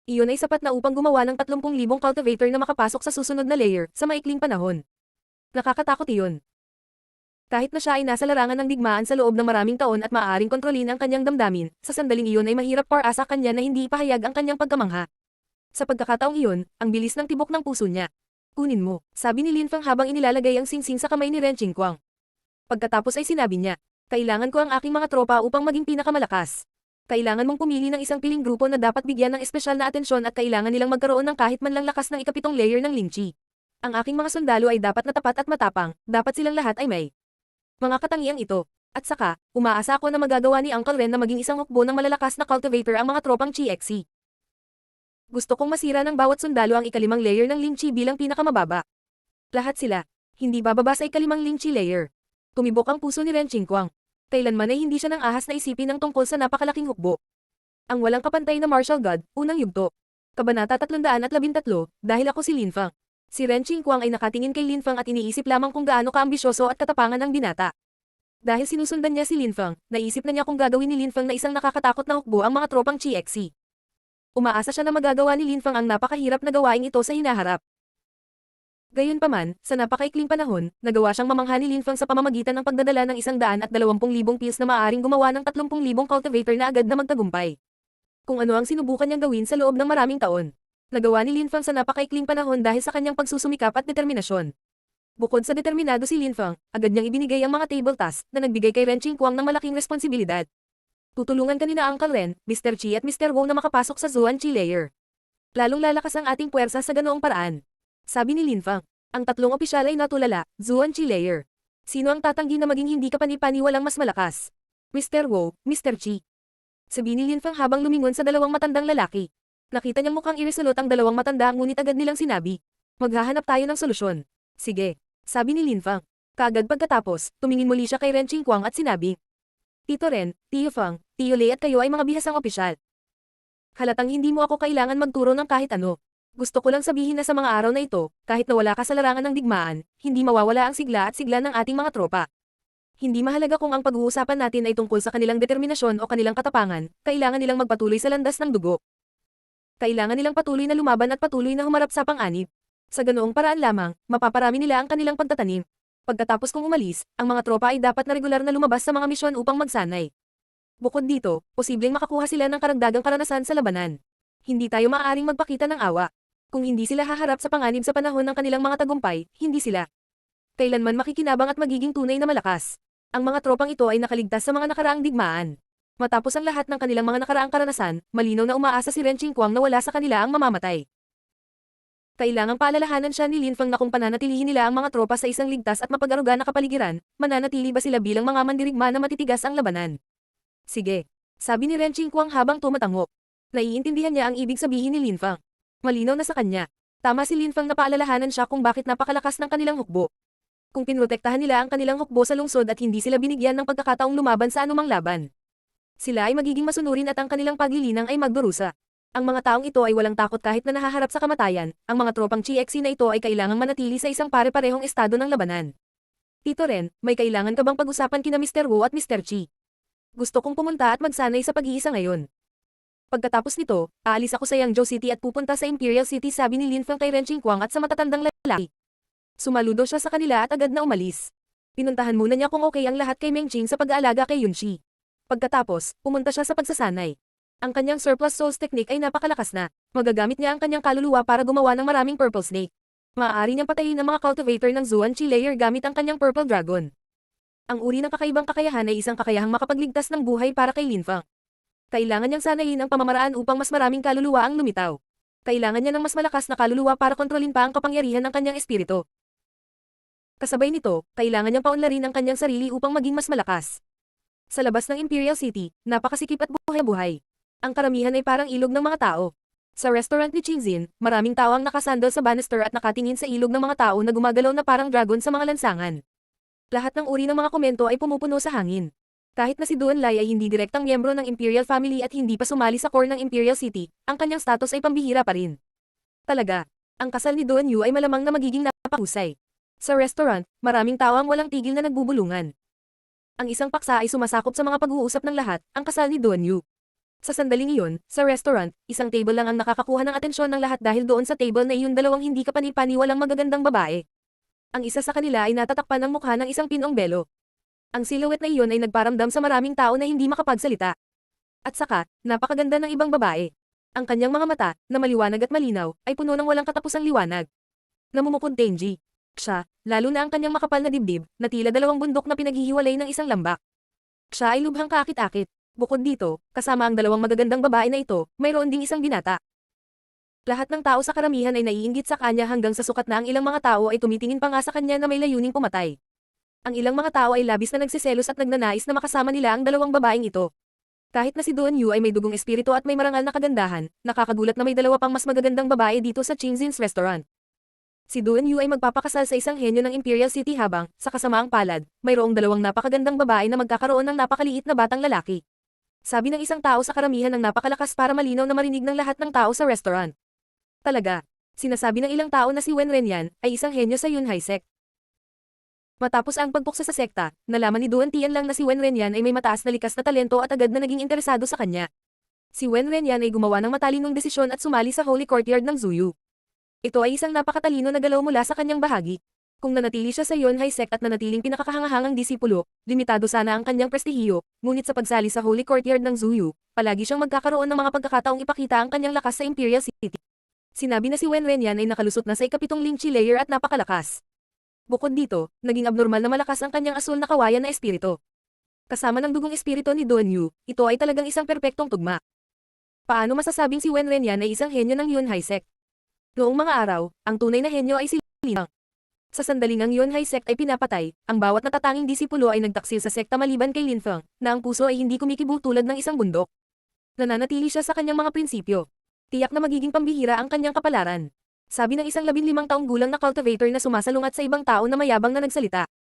Iyon ay sapat na upang gumawa ng 30,000 cultivator na makapasok sa susunod na layer, sa maikling panahon. Nakakatakot iyon. Kahit na siya ay nasa larangan ng digmaan sa loob ng maraming taon at maaaring kontrolin ang kanyang damdamin, sa sandaling iyon ay mahirap para sa kanya na hindi ipahayag ang kanyang pagkamangha. Sa pagkakataong iyon, ang bilis ng tibok ng puso niya. Kunin mo, sabi ni Lin Feng habang inilalagay ang singsing sa kamay ni Ren Qingguang. Pagkatapos ay sinabi niya, kailangan ko ang aking mga tropa upang maging pinakamalakas. Kailangan mong pumili ng isang piling grupo na dapat bigyan ng espesyal na atensyon at kailangan nilang magkaroon ng kahit man lang lakas ng ikapitong layer ng Ling Qi. Ang aking mga sundalo ay dapat na tapat at matapang, dapat silang lahat ay may mga katangiang ito. At saka, umaasa ako na magagawa ni Uncle Ren na maging isang hukbo ng malalakas na cultivator ang mga tropang Chi-Exi. Gusto kong masira ng bawat sundalo ang ikalimang layer ng Ling Qi bilang pinakamababa. Lahat sila, hindi bababa sa ikalimang Ling Qi layer. Tumibok ang puso ni Ren Qingguang. Kailanman ay hindi siya nang ahas na isipin ng tungkol sa napakalaking hukbo. Ang walang kapantay na martial god, unang yugto. Kabanata 313, dahil ako si Lin Feng. Si Ren Qingguang ay nakatingin kay Lin Feng at iniisip lamang kung gaano kaambisyoso at katapangan ng binata. Dahil sinusundan niya si Lin Feng, naisip na niya kung gagawin ni Lin Feng na isang nakakatakot na hukbo ang mga tropang Chi-Xi. Umaasa siya na magagawa ni Lin Feng ang napakahirap na gawaing ito sa hinaharap. Gayunpaman, sa napakaikling panahon, nagawa siyang mamangha ni Lin Feng sa pamamagitan ng pagdadala ng 120,000 pills na maaaring gumawa ng 30,000 cultivator na agad na magtagumpay. Kung ano ang sinubukan niyang gawin sa loob ng maraming taon. Nagawa ni Lin Feng sa napakaikling panahon dahil sa kanyang pagsusumikap at determinasyon. Bukod sa determinado si Lin Feng, agad niyang ibinigay ang mga table tasks na nagbigay kay Ren Qingguang ng malaking responsibilidad. Tutulungan kanina Uncle Ren, Mr. Chi at Mr. Wu na makapasok sa Zuan Chi layer. Lalong lalakas ang ating puwersa sa ganoong paraan. Sabi ni Lin Feng. Ang tatlong opisyal ay natulala, Zuan Chi layer. Sino ang tatanggi na maging hindi kapani-paniwalang mas malakas? Mr. Wu, Mr. Chi. Sabi ni Lin Feng habang lumingon sa dalawang matandang lalaki. Nakita niyang mukhang irresolute ang dalawang matanda ngunit agad nilang sinabi. Maghahanap tayo ng solusyon. Sige. Sabi ni Lin Feng. Kaagad pagkatapos, tumingin muli siya kay Ren Qingguang at sinabi. Tito Ren, Tio Feng, Tio Lei at kayo ay mga bihasang opisyal. Halatang hindi mo ako kailangan magturo ng kahit ano. Gusto ko lang sabihin na sa mga araw na ito, kahit na wala ka sa larangan ng digmaan, hindi mawawala ang sigla at sigla ng ating mga tropa. Hindi mahalaga kung ang pag-uusapan natin ay tungkol sa kanilang determinasyon o kanilang katapangan, kailangan nilang magpatuloy sa landas ng dugo. Kailangan nilang patuloy na lumaban at patuloy na humarap sa pang-anib. Sa ganoong paraan lamang, mapaparami nila ang kanilang pagtatanim. Pagkatapos kong umalis, ang mga tropa ay dapat na regular na lumabas sa mga misyon upang magsanay. Bukod dito, posibleng makakuha sila ng karagdagang karanasan sa labanan. Hindi tayo maaaring magpakita ng awa. Kung hindi sila haharap sa panganib sa panahon ng kanilang mga tagumpay, hindi sila kailanman makikinabang at magiging tunay na malakas. Ang mga tropang ito ay nakaligtas sa mga nakaraang digmaan. Matapos ang lahat ng kanilang mga nakaraang karanasan, malinaw na umaasa si Ren Qingguang na wala sa kanila ang mamamatay. Kailangang paalalahanan siya ni Lin Feng na kung pananatilihin nila ang mga tropa sa isang ligtas at mapag-aruga na kapaligiran, mananatili ba sila bilang mga mandirigma na matitigas ang labanan? Sige. Sabi ni Ren Qingguang habang tumatango. Naiintindihan niya ang ibig sabihin ni Lin Feng. Malinaw na sa kanya. Tama si Lin Feng na paalalahanan siya kung bakit napakalakas ng kanilang hukbo. Kung pinrotektahan nila ang kanilang hukbo sa lungsod at hindi sila binigyan ng pagkakataong lumaban sa anumang laban, sila ay magiging masunurin at ang kanilang paglilinang ay magdurusa. Ang mga taong ito ay walang takot kahit na nahaharap sa kamatayan, ang mga tropang Chi-Xi na ito ay kailangang manatili sa isang pare-parehong estado ng labanan. Tito Ren, may kailangan ka bang pag-usapan kina Mr. Wu at Mr. Chi? Gusto kong pumunta at magsanay sa pag-iisa ngayon. Pagkatapos nito, aalis ako sa Yangzhou City at pupunta sa Imperial City, sabi ni Lin Feng kay Ren Qingguang at sa matatandang lalaki. Sumaludo siya sa kanila at agad na umalis. Pinuntahan muna niya kung okay ang lahat kay Meng Qing sa pag-aalaga kay Yunxi. Pagkatapos, pumunta siya sa pagsasanay. Ang kanyang surplus souls technique ay napakalakas na. Magagamit niya ang kanyang kaluluwa para gumawa ng maraming purple snake. Maaari niyang patayin ang mga cultivator ng Zuan Chi layer gamit ang kanyang purple dragon. Ang uri ng kakaibang kakayahan ay isang kakayahang makapagligtas ng buhay para kay Lin Feng. Kailangan niyang sanayin ang pamamaraan upang mas maraming kaluluwa ang lumitaw. Kailangan niya ng mas malakas na kaluluwa para kontrolin pa ang kapangyarihan ng kanyang espiritu. Kasabay nito, kailangan niyang paunlarin ang kanyang sarili upang maging mas malakas. Sa labas ng Imperial City, napakasikip at buhay-buhay. Ang karamihan ay parang ilog ng mga tao. Sa restaurant ni Qingxin, maraming tao ang nakasandal sa banister at nakatingin sa ilog ng mga tao na gumagalaw na parang dragon sa mga lansangan. Lahat ng uri ng mga komento ay pumupuno sa hangin. Kahit na si Duan Lai ay hindi direktang miyembro ng Imperial Family at hindi pa sumali sa core ng Imperial City, ang kanyang status ay pambihira pa rin. Talaga, ang kasal ni Duan Yu ay malamang na magiging napakahusay. Sa restaurant, maraming tao ang walang tigil na nagbubulungan. Ang isang paksa ay sumasakop sa mga pag-uusap ng lahat, ang kasal ni Duan Yu. Sa sandaling iyon, sa restaurant, isang table lang ang nakakakuha ng atensyon ng lahat dahil doon sa table na iyon dalawang hindi kapani-paniwalang magagandang babae. Ang isa sa kanila ay natatakpan ng mukha ng isang pinong belo. Ang silhouette na iyon ay nagparamdam sa maraming tao na hindi makapagsalita. At saka, napakaganda ng ibang babae. Ang kanyang mga mata, na maliwanag at malinaw, ay puno ng walang katapusang liwanag. Namumukod Tenji. Siya, lalo na ang kanyang makapal na dibdib, na tila dalawang bundok na pinaghihiwalay ng isang lambak. Siya ay lubhang kaakit-akit. Bukod dito, kasama ang dalawang magagandang babae na ito, mayroon ding isang binata. Lahat ng tao sa karamihan ay naiinggit sa kanya hanggang sa sukat na ang ilang mga tao ay tumitingin pa nga sa kanya na may layuning pumatay. Ang ilang mga tao ay labis na nagsiselos at nagnanais na makasama nila ang dalawang babaeng ito. Kahit na si Duan Yu ay may dugong espiritu at may marangal na kagandahan, nakakagulat na may dalawa pang mas magagandang babae dito sa Qingxin's restaurant. Si Duan Yu ay magpapakasal sa isang henyo ng Imperial City habang, sa kasamaang palad, mayroong dalawang napakagandang babae na magkakaroon ng napakaliit na batang lalaki. Sabi ng isang tao sa karamihan ng napakalakas para malinaw na marinig ng lahat ng tao sa restaurant. Talaga. Sinasabi ng ilang tao na si Wen Renyan ay isang henyo sa Yunhai sect. Matapos ang pagpuksa sa sekta, nalaman ni Duan Tian lang na si Wen Renyan ay may mataas na likas na talento at agad na naging interesado sa kanya. Si Wen Renyan ay gumawa ng matalinong desisyon at sumali sa Holy Courtyard ng Zuyu. Ito ay isang napakatalino na galaw mula sa kanyang bahagi. Kung nanatili siya sa Yunhai sect at nanatiling pinakakahangahangang disipulo, limitado sana ang kanyang prestihiyo, ngunit sa pagsali sa Holy Courtyard ng Zuyu, palagi siyang magkakaroon ng mga pagkakataong ipakita ang kanyang lakas sa Imperial City. Sinabi na si Wen Renyan ay nakalusot na sa ikapitong Lingchi layer at napakalakas. Bukod dito, naging abnormal na malakas ang kanyang asul na kawayan na espiritu. Kasama ng dugong espiritu ni Duan Yu, ito ay talagang isang perpektong tugma. Paano masasabing si Wen Renyan ay isang henyo ng Yunhai sect? Noong mga araw, ang tunay na henyo ay si Lin Feng. Sa sandaling ang Yunhai sect ay pinapatay, ang bawat natatanging disipulo ay nagtaksil sa sekta maliban kay Lin Feng, na ang puso ay hindi kumikibo tulad ng isang bundok. Nananatili siya sa kanyang mga prinsipyo. Tiyak na magiging pambihira ang kanyang kapalaran. Sabi ng isang 15 taong gulang na cultivator na sumasalungat sa ibang tao na mayabang na nagsalita.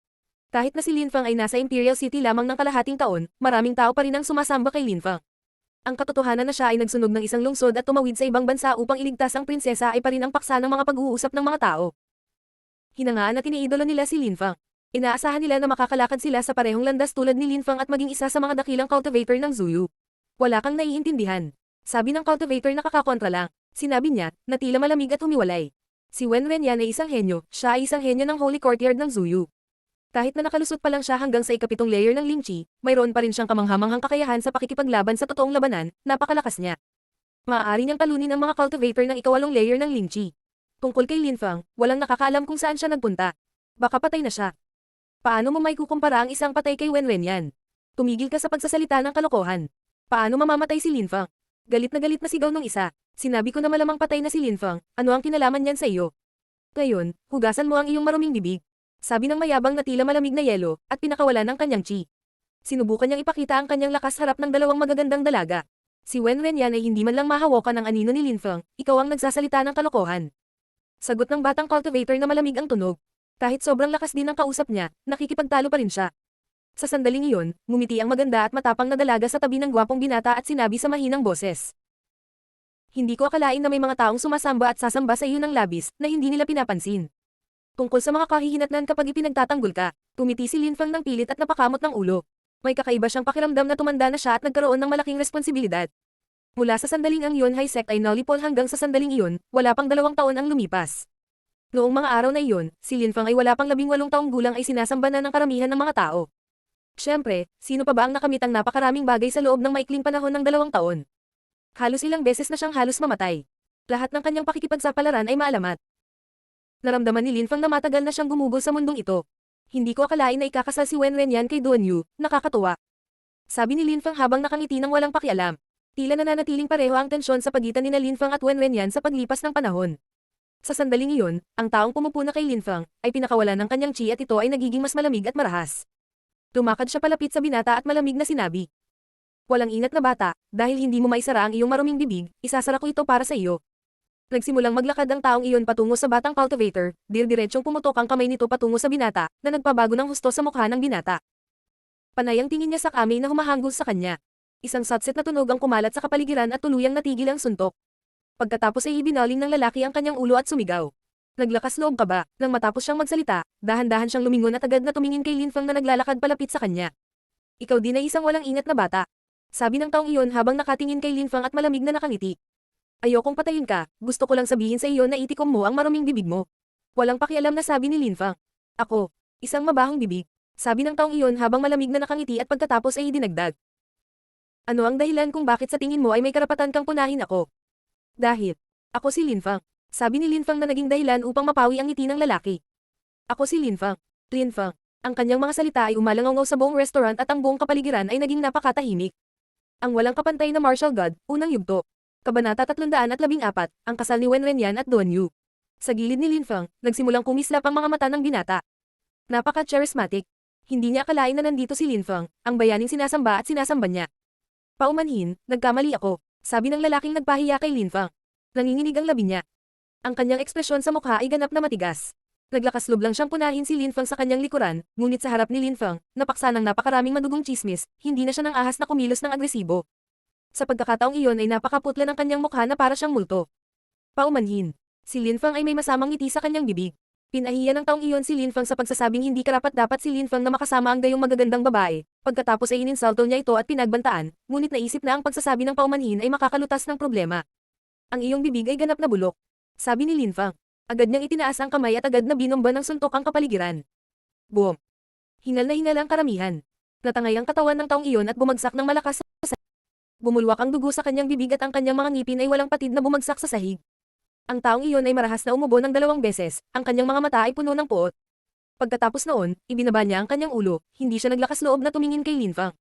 Kahit na si Lin Feng ay nasa Imperial City lamang ng kalahating taon, maraming tao pa rin ang sumasamba kay Lin Feng. Ang katotohanan na siya ay nagsunog ng isang lungsod at tumawid sa ibang bansa upang iligtas ang prinsesa ay pa rin ang paksa ng mga pag-uusap ng mga tao. Hinangaan at iniidolo nila si Lin Feng. Inaasahan nila na makakalakad sila sa parehong landas tulad ni Lin Feng at maging isa sa mga dakilang cultivator ng Zuyu. Wala kang naiintindihan. Sabi ng cultivator na kakakontra lang. Sinabi niya, na tila malamig at humiwalay. Si Wen Renyan ay isang henyo, siya ay isang henyo ng Holy Courtyard ng Zuyu. Kahit na nakalusot pa lang siya hanggang sa ikapitong layer ng Lingchi, mayroon pa rin siyang kamanghamanghang kakayahan sa pakikipaglaban sa totoong labanan, napakalakas niya. Maaari niyang talunin ang mga cultivator ng ikawalong layer ng Lingchi. Tungkol kay Lin Feng, walang nakakaalam kung saan siya nagpunta. Baka patay na siya. Paano mo may kukumpara ang isang patay kay Wen Renyan? Tumigil ka sa pagsasalita ng kalokohan. Paano mamamatay si Lin Feng? Galit na sigaw ng isa. Sinabi ko na malamang patay na si Lin Feng, ano ang kinalaman niyan sa iyo? Ngayon, hugasan mo ang iyong maruming bibig. Sabi ng mayabang na tila malamig na yelo, at pinakawala ng kanyang chi. Sinubukan niyang ipakita ang kanyang lakas harap ng dalawang magagandang dalaga. Si Wen Renyan ay hindi man lang mahawakan ng anino ni Lin Feng, ikaw ang nagsasalita ng kalokohan. Sagot ng batang cultivator na malamig ang tunog. Kahit sobrang lakas din ng kausap niya, nakikipagtalo pa rin siya. Sa sandaling iyon, ngumiti ang maganda at matapang na dalaga sa tabi ng gwapong binata at sinabi sa mahinang boses. Hindi ko akalain na may mga taong sumasamba at sasamba sa iyo ng labis na hindi nila pinapansin. Tungkol sa mga kahihinatnan kapag ipinagtatanggol ka, tumiti si Lin Feng ng pilit at napakamot ng ulo. May kakaiba siyang pakiramdam na tumanda na siya at nagkaroon ng malaking responsibilidad. Mula sa sandaling ang Yunhai sect ay nalipol hanggang sa sandaling iyon, wala pang 2 taon ang lumipas. Noong mga araw na iyon, si Lin Feng ay wala pang 18 taong gulang ay sinasamba na ng karamihan ng mga tao. Siyempre, sino pa ba ang nakamit ang napakaraming bagay sa loob ng maikling panahon ng 2 taon? Halos ilang beses na siyang halos mamatay. Lahat ng kanyang pakikipagsapalaran ay maalamat. Naramdaman ni Lin Feng na matagal na siyang gumugol sa mundong ito. Hindi ko akalain na ikakasal si Wen Renyan kay Duan Yu, nakakatuwa. Sabi ni Lin Feng habang nakangiti ng walang pakialam. Tila nananatiling pareho ang tensyon sa pagitan ni Lin Feng at Wen Renyan sa paglipas ng panahon. Sa sandaling iyon, ang taong pumupuna kay Lin Feng ay pinakawalan ng kanyang chi at ito ay nagiging mas malamig at marahas. Tumakad siya palapit sa binata at malamig na sinabi. Walang ingat na bata, dahil hindi mo maisara ang iyong maruming bibig, isasara ko ito para sa iyo. Nagsimulang maglakad ang taong iyon patungo sa batang cultivator, dirdiretsong pumutok ang kamay nito patungo sa binata, na nagpabago ng husto sa mukha ng binata. Panay ang tingin niya sa kamay na humahanggol sa kanya. Isang satset na tunog ang kumalat sa kapaligiran at tuluyang natigil ang suntok. Pagkatapos ay ibinaling ng lalaki ang kanyang ulo at sumigaw. Naglakas loob ka ba? Nang matapos siyang magsalita, dahan-dahan siyang lumingon at agad na tumingin kay Lin Feng na naglalakad palapit sa kanya. Ikaw din ay isang walang ingat na bata. Sabi ng taong iyon habang nakatingin kay Lin Feng at malamig na nakangiti. Ayokong patayin ka, gusto ko lang sabihin sa iyo na itikom mo ang maruming bibig mo. Walang pakialam na sabi ni Lin Feng. Ako, isang mabahong bibig. Sabi ng taong iyon habang malamig na nakangiti at pagkatapos ay idinagdag. Ano ang dahilan kung bakit sa tingin mo ay may karapatan kang punahin ako? Dahil, ako si Lin Feng. Sabi ni Lin Feng na naging dahilan upang mapawi ang ngiti ng lalaki. Ako si Lin Feng. Lin Feng. Ang kanyang mga salita ay umalangaw sa buong restaurant at ang buong kapaligiran ay naging napakatahimik. Ang walang kapantay na martial god, unang yugto. Kabanata 314, ang kasal ni Wen Renyan at Duan Yu. Sa gilid ni Lin Feng, nagsimulang kumislap ang mga mata ng binata. Napaka-charismatic. Hindi niya akalain na nandito si Lin Feng, ang bayaning sinasamba at sinasamba niya. Paumanhin, nagkamali ako, sabi ng lalaking nagpahiya kay Lin Feng. Nanginginig ang labi niya. Ang kanyang ekspresyon sa mukha ay ganap na matigas. Naglakas loob lang siyang punahin si Lin Feng sa kanyang likuran, ngunit sa harap ni Lin Feng, napaksa ng napakaraming madugong chismis, hindi na siya nang ahas na kumilos ng agresibo. Sa pagkakataong iyon ay napakaputla ng kanyang mukha na para siyang multo. Paumanhin. Si Linfang ay may masamang ngiti sa kanyang bibig. Pinahiya ng taong iyon si Linfang sa pagsasabing hindi karapat-dapat si Linfang na makasama ang gayong magagandang babae, pagkatapos ay ininsulto niya ito at pinagbantaan, ngunit naisip na ang pagsasabi ng paumanhin ay makakalutas ng problema. Ang iyong bibig ay ganap na bulok. Sabi ni Linfang. Agad niyang itinaas ang kamay at agad na binomba ng suntok ang kapaligiran. Boom! Hingal na hingal ang karamihan. Natangay ang katawan ng taong iyon at bumagsak ng malakas sa sahig. Bumulwak ang dugo sa kanyang bibig at ang kanyang mga ngipin ay walang patid na bumagsak sa sahig. Ang taong iyon ay marahas na umubo ng 2 beses, ang kanyang mga mata ay puno ng puot. Pagkatapos noon, ibinaba niya ang kanyang ulo, hindi siya naglakas loob na tumingin kay Linfang.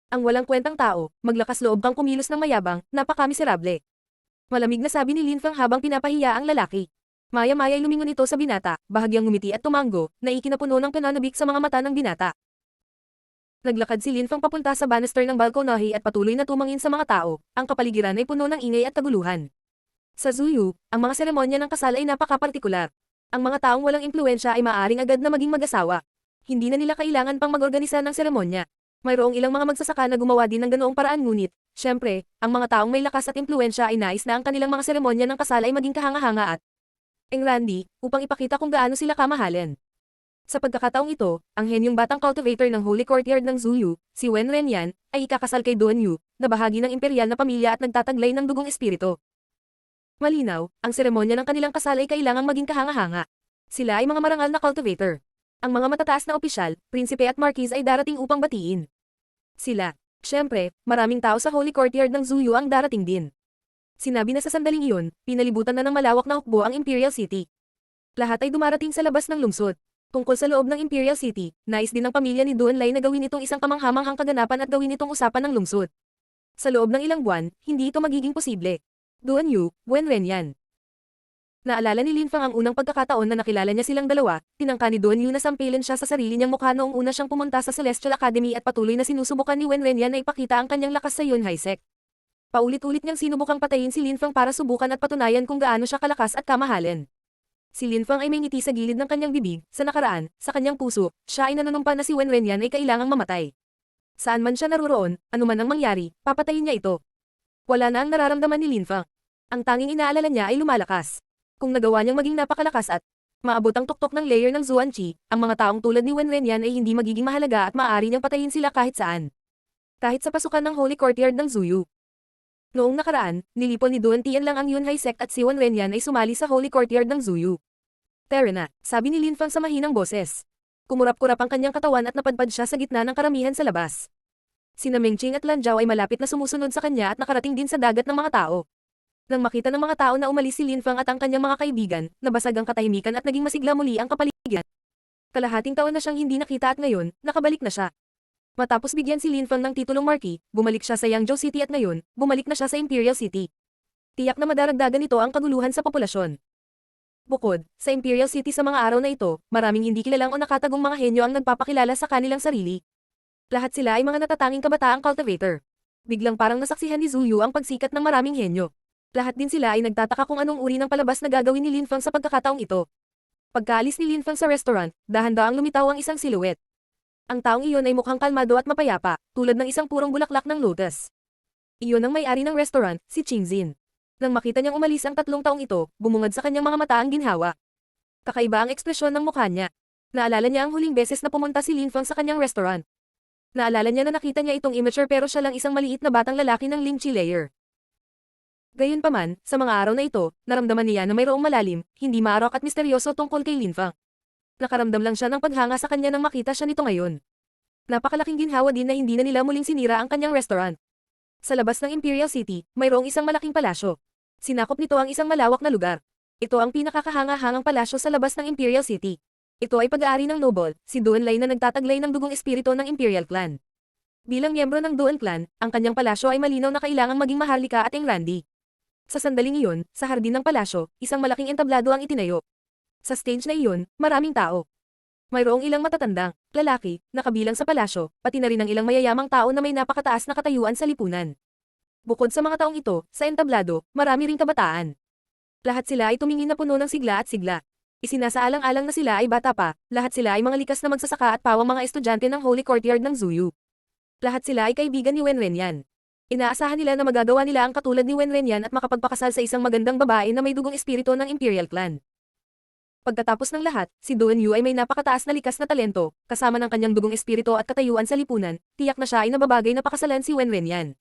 Ang walang kwentang tao, maglakas loob kang kumilos ng mayabang, napaka-miserable. Malamig na sabi ni Linfang habang pinapahiya ang lalaki. Maya-maya ay lumingon ito sa binata, bahagyang ngumiti at tumanggo, na ikinapuno ng pananabik sa mga mata ng binata. Naglakad si Linfang papunta sa banister ng balkonahe at patuloy na tumangin sa mga tao, ang kapaligiran ay puno ng ingay at kaguluhan. Sa Zuyu, ang mga seremonya ng kasal ay napaka-partikular. Ang mga taong walang impluwensya ay maaaring agad na maging mag-asawa. Hindi na nila kailangan pang mag-organisa ng seremonya. Mayroong ilang mga magsasaka na gumawa din ng ganoong paraan ngunit, syempre, ang mga taong may lakas at impluwensya ay nais na ang kanilang mga seremonya ng kasal ay maging kahanga-hanga at Randy, upang ipakita kung gaano sila kamahalin. Sa pagkakataong ito, ang henyong batang cultivator ng Holy Courtyard ng Zuyu, si Wen Renyan, ay ikakasal kay Duan Yu, na bahagi ng imperial na pamilya at nagtataglay ng dugong espiritu. Malinaw, ang seremonya ng kanilang kasal ay kailangang maging kahanga-hanga. Sila ay mga marangal na cultivator. Ang mga matataas na opisyal, prinsipe at marquis ay darating upang batiin sila. Siyempre, maraming tao sa Holy Courtyard ng Zuyu ang darating din. Sinabi na sa sandaling iyon, pinalibutan na ng malawak na hukbo ang Imperial City. Lahat ay dumarating sa labas ng lungsod. Tungkol sa loob ng Imperial City, nais din ng pamilya ni Duan Lai na gawin itong isang kamanghamanghang kaganapan at gawin itong usapan ng lungsod. Sa loob ng ilang buwan, hindi ito magiging posible. Duan Yu, Wen Renyan. Naalala ni Linfang ang unang pagkakataon na nakilala niya silang dalawa, tinangka ni Duan Yu na sampilin siya sa sarili niyang mukha noong una siyang pumunta sa Celestial Academy at patuloy na sinusubukan ni Wen Renyan na ipakita ang kanyang lakas sa Yunhai Sect. Paulit-ulit niyang sinubukang patayin si Linfang para subukan at patunayan kung gaano siya kalakas at kamahalin. Si Linfang ay may ngiti sa gilid ng kanyang bibig, sa nakaraan, sa kanyang puso, siya ay nanunumpa na si Wen Renyan ay kailangang mamatay. Saan man siya naruroon, anuman ang mangyari, papatayin niya ito. Wala na ang nararamdaman ni Linfang. Ang tanging inaalala niya ay lumalakas. Kung nagawa niyang maging napakalakas at maabot ang tuktok ng layer ng Zuan Qi, ang mga taong tulad ni Wen Renyan ay hindi magiging mahalaga at maaari niyang patayin sila kahit saan. Kahit sa pasukan ng Holy Courtyard ng Zuyu. Noong nakaraan, nilipon ni Duan Tian lang ang Yunhai Sect at si Wen Renyan ay sumali sa Holy Courtyard ng Zuyu. Tara na, sabi ni Linfang sa mahinang boses. Kumurap-kurap ang kanyang katawan at napadpad siya sa gitna ng karamihan sa labas. Sina Mengqing at Lan Zhao ay malapit na sumusunod sa kanya at nakarating din sa dagat ng mga tao. Nang makita ng mga tao na umalis si Linfang at ang kanyang mga kaibigan, nabasag ang katahimikan at naging masigla muli ang kapaligiran. Kalahating taon na siyang hindi nakita at ngayon, nakabalik na siya. Matapos bigyan si Linfang ng titulong marquis, bumalik siya sa Yangzhou City at ngayon, bumalik na siya sa Imperial City. Tiyak na madaragdagan nito ang kaguluhan sa populasyon. Bukod, sa Imperial City sa mga araw na ito, maraming hindi kilalang o nakatagong mga henyo ang nagpapakilala sa kanilang sarili. Lahat sila ay mga natatanging kabataang cultivator. Biglang parang nasaksihan ni Zuyu ang pagsikat ng maraming henyo. Lahat din sila ay nagtataka kung anong uri ng palabas na gagawin ni Linfang sa pagkakataong ito. Pagkaalis ni Linfang sa restaurant, dahan-daang lumitaw ang isang silhouette. Ang taong iyon ay mukhang kalmado at mapayapa, tulad ng isang purong bulaklak ng lotus. Iyon ang may-ari ng restaurant, si Qingzin. Nang makita niyang umalis ang 3 taong ito, bumungad sa kanyang mga mata ang ginhawa. Kakaiba ang ekspresyon ng mukha niya. Naalala niya ang huling beses na pumunta si Linfang sa kanyang restaurant. Naalala niya na nakita niya itong immature pero siya lang isang maliit na batang lalaki ng Lingchi layer. Gayunpaman, sa mga araw na ito, naramdaman niya na mayroong malalim, hindi maarok at misteryoso tungkol kay Linfang. Nakaramdam lang siya ng paghanga sa kanya nang makita siya nito ngayon. Napakalaking ginhawa din na hindi na nila muling sinira ang kanyang restaurant. Sa labas ng Imperial City, mayroong isang malaking palasyo. Sinakop nito ang isang malawak na lugar. Ito ang pinakakahanga-hangang palasyo sa labas ng Imperial City. Ito ay pag-aari ng noble, si Duan Lai na nagtataglay ng dugong espiritu ng Imperial Clan. Bilang miyembro ng Duan Clan, ang kanyang palasyo ay malinaw na kailangang maging maharlika at engrandi. Sa sandaling iyon, sa hardin ng palasyo, isang malaking entablado ang itinayo. Sa stage na iyon, maraming tao. Mayroong ilang matatandang lalaki na kabilang sa palasyo, pati na rin ang ilang mayayamang tao na may napakataas na katayuan sa lipunan. Bukod sa mga taong ito, sa entablado, marami ring kabataan. Lahat sila ay tumingin na puno ng sigla at sigla. Isinasaalang-alang na sila ay bata pa, lahat sila ay mga likas na magsasaka at pawang mga estudyante ng Holy Courtyard ng Zuyu. Lahat sila ay kaibigan ni Wen Renyan. Inaasahan nila na magagawa nila ang katulad ni Wen Renyan at makapagpakasal sa isang magandang babae na may dugong espiritu ng Imperial Clan. Pagkatapos ng lahat, si Duan Yu ay may napakataas na likas na talento, kasama ng kanyang dugong espiritu at katayuan sa lipunan, tiyak na siya ay nababagay na pakasalan si Wen Renyan.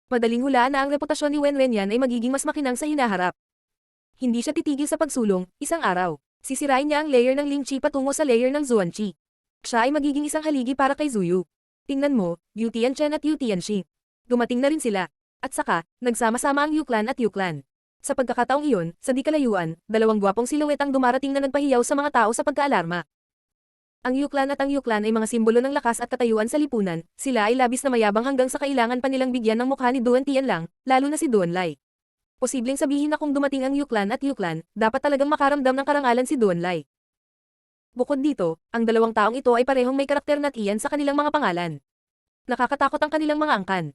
Madaling hulaan na ang reputasyon ni Wen Renyan ay magiging mas makinang sa hinaharap. Hindi siya titigil sa pagsulong, isang araw. Sisirain niya ang layer ng Ling Qi patungo sa layer ng Zuan Qi. Siya ay magiging isang haligi para kay Zuyu. Tingnan mo, Yu Tianchen at Yu Tianxi. Dumating na rin sila. At saka, nagsama-sama ang Yu Clan at Yu Clan. Sa pagkakataong iyon, sa di kalayuan, dalawang gwapong siluwet ang dumarating na nagpahiyaw sa mga tao sa pagkaalarma. Ang Yu Clan at ang Yu Clan ay mga simbolo ng lakas at katayuan sa lipunan, sila ay labis na mayabang hanggang sa kailangan pa nilang bigyan ng mukha ni Duan Tianlang, lalo na si Duan Lai. Posibleng sabihin na kung dumating ang Yu Clan at Yu Clan, dapat talagang makaramdam ng karangalan si Duan Lai. Bukod dito, ang dalawang taong ito ay parehong may karakter na iyan sa kanilang mga pangalan. Nakakatakot ang kanilang mga angkan.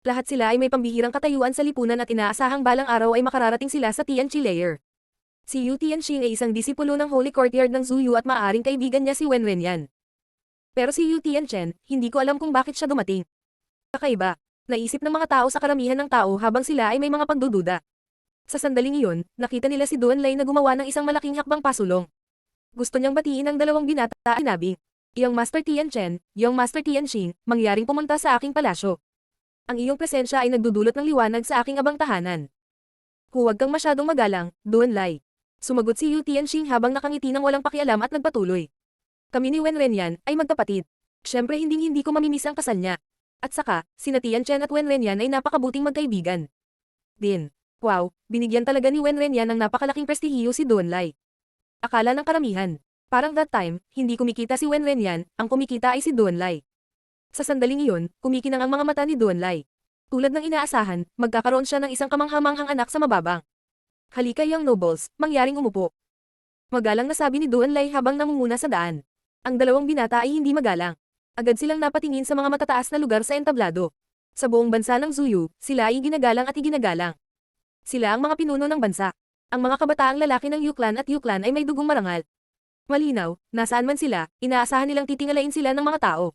Lahat sila ay may pambihirang katayuan sa lipunan at inaasahang balang araw ay makararating sila sa Tianqi layer. Si Yu Tianxi ay isang disipulo ng Holy Courtyard ng Zuyu at maaaring kaibigan niya si Wen Renyan. Pero si Yu Tianchen, hindi ko alam kung bakit siya dumating. Kakaiba, naisip ng mga tao sa karamihan ng tao habang sila ay may mga pagdududa. Sa sandaling iyon, nakita nila si Duan Lai na gumawa ng isang malaking hakbang pasulong. Gusto niyang batiin ang dalawang binata at sinabi, "Iyong Master Tianchen, Iyong Master Tianxi, mangyaring pumunta sa aking palasyo. Ang iyong presensya ay nagdudulot ng liwanag sa aking abang tahanan. Huwag kang masyadong magalang, Duan Lai." Sumagot si Yu Tianxi habang nakangiti ng walang pakialam at nagpatuloy. "Kami ni Wen Renyan ay magkapatid. Siyempre hindi ko mamimiss ang kasal niya. At saka, sina Tianchen at Wen Renyan ay napakabuting magkaibigan." Wow, binigyan talaga ni Wen Renyan ng napakalaking prestihiyo si Duan Lai. Akala ng karamihan. Parang that time, hindi kumikita si Wen Renyan, ang kumikita ay si Duan Lai. Sa sandaling iyon, kumikinang ang mga mata ni Duan Lai. Tulad ng inaasahan, magkakaroon siya ng isang kamanghamanghang anak sa mababang. "Halika young nobles, mangyaring umupo." Magalang na sabi ni Duan Lai habang namumuna sa daan. Ang dalawang binata ay hindi magalang. Agad silang napatingin sa mga matataas na lugar sa entablado. Sa buong bansa ng Zuyu, sila ay ginagalang at iginagalang. Sila ang mga pinuno ng bansa. Ang mga kabataang lalaki ng Yu Clan at Yu Clan ay may dugong marangal. Malinaw, nasaan man sila, inaasahan nilang titingalain sila ng mga tao.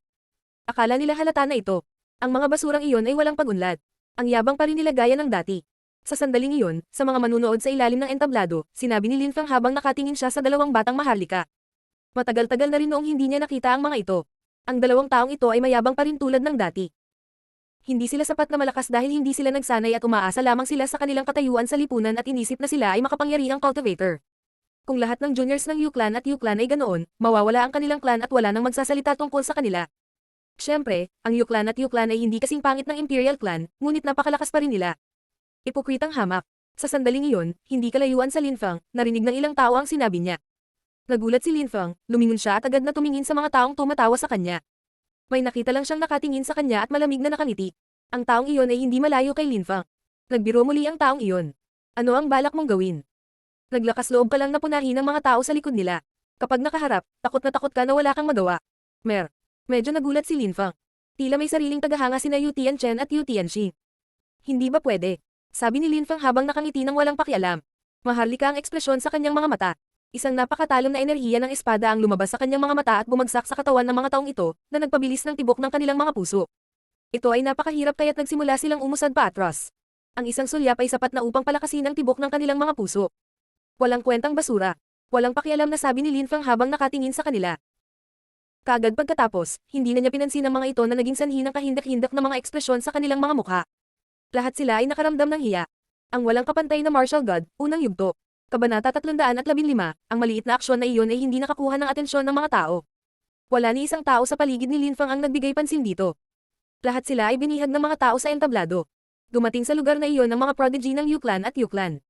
Akala nila halata na ito. Ang mga basurang iyon ay walang pag-unlad. Ang yabang pa rin nila gaya ng dati. Sa sandaling iyon, sa mga manunood sa ilalim ng entablado, sinabi ni Lin Feng habang nakatingin siya sa dalawang batang maharlika. Matagal-tagal na rin noong hindi niya nakita ang mga ito. Ang dalawang taong ito ay mayabang pa rin tulad ng dati. Hindi sila sapat na malakas dahil hindi sila nagsanay at umaasa lamang sila sa kanilang katayuan sa lipunan at inisip na sila ay makapangyarihang cultivator. Kung lahat ng juniors ng Yu Clan at Yu Clan ay ganoon, mawawala ang kanilang clan at wala nang magsasalita tungkol sa kanila. Siyempre, ang Yu Clan at Yu Clan ay hindi kasing pangit ng Imperial Clan, ngunit napakalakas pa rin nila. Ipukwitang hamak. Sa sandaling iyon, hindi kalayuan sa Lin Feng, narinig ng ilang tao ang sinabi niya. Nagulat si Lin Feng, lumingon siya at agad na tumingin sa mga taong tumatawa sa kanya. May nakita lang siyang nakatingin sa kanya at malamig na nakangiti. Ang taong iyon ay hindi malayo kay Lin Feng. Nagbiro muli ang taong iyon. "Ano ang balak mong gawin?" Naglakas loob ka lang na punahin ang mga tao sa likod nila. Kapag nakaharap, takot na takot ka na wala kang magawa. Medyo nagulat si Lin Feng. Tila may sariling tagahanga sina Yu Tianchen at Yu Tianxi. "Hindi ba pwede?" sabi ni Lin Feng habang nakangiti ng walang pakialam. Maharlika ang ekspresyon sa kanyang mga mata. Isang napakatalom na enerhiya ng espada ang lumabas sa kanyang mga mata at bumagsak sa katawan ng mga taong ito, na nagpabilis ng tibok ng kanilang mga puso. Ito ay napakahirap kaya't nagsimula silang umusad pa atras. Ang isang sulyap ay sapat na upang palakasin ang tibok ng kanilang mga puso. Walang kwentang basura. Walang pakialam na sabi ni Lin Feng habang nakatingin sa kanila. Kaagad pagkatapos, hindi na niya pinansin ang mga ito na naging sanhi ng kahindak-hindak na mga ekspresyon sa kanilang mga mukha. Lahat sila ay nakaramdam ng hiya. Ang walang kapantay na martial god, unang yugto. Kabanata 315, ang maliit na aksyon na iyon ay hindi nakakuha ng atensyon ng mga tao. Wala ni isang tao sa paligid ni Lin Feng ang nagbigay pansin dito. Lahat sila ay binihag ng mga tao sa entablado. Dumating sa lugar na iyon ang mga prodigy ng Yu Clan at Yu Clan.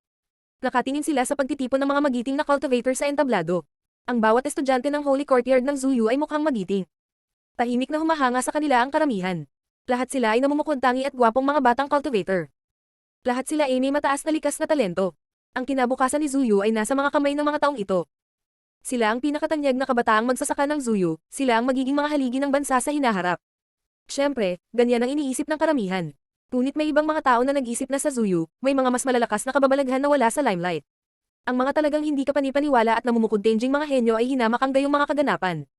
Nakatingin sila sa pagtitipon ng mga magiting na cultivator sa entablado. Ang bawat estudyante ng Holy Courtyard ng Zuyu ay mukhang magiting. Tahimik na humahanga sa kanila ang karamihan. Lahat sila ay namumukod tangi at gwapong mga batang cultivator. Lahat sila ay may mataas na likas na talento. Ang kinabukasan ni Zuyu ay nasa mga kamay ng mga taong ito. Sila ang pinakatanyag na kabataang magsasaka ng Zuyu, sila ang magiging mga haligi ng bansa sa hinaharap. Siyempre, ganyan ang iniisip ng karamihan. Ngunit may ibang mga tao na nag-isip na sa Zuyu, may mga mas malalakas na kababalaghan na wala sa limelight. Ang mga talagang hindi kapanipaniwala at namumukod-tenging mga henyo ay hinamak ang gayong mga kaganapan.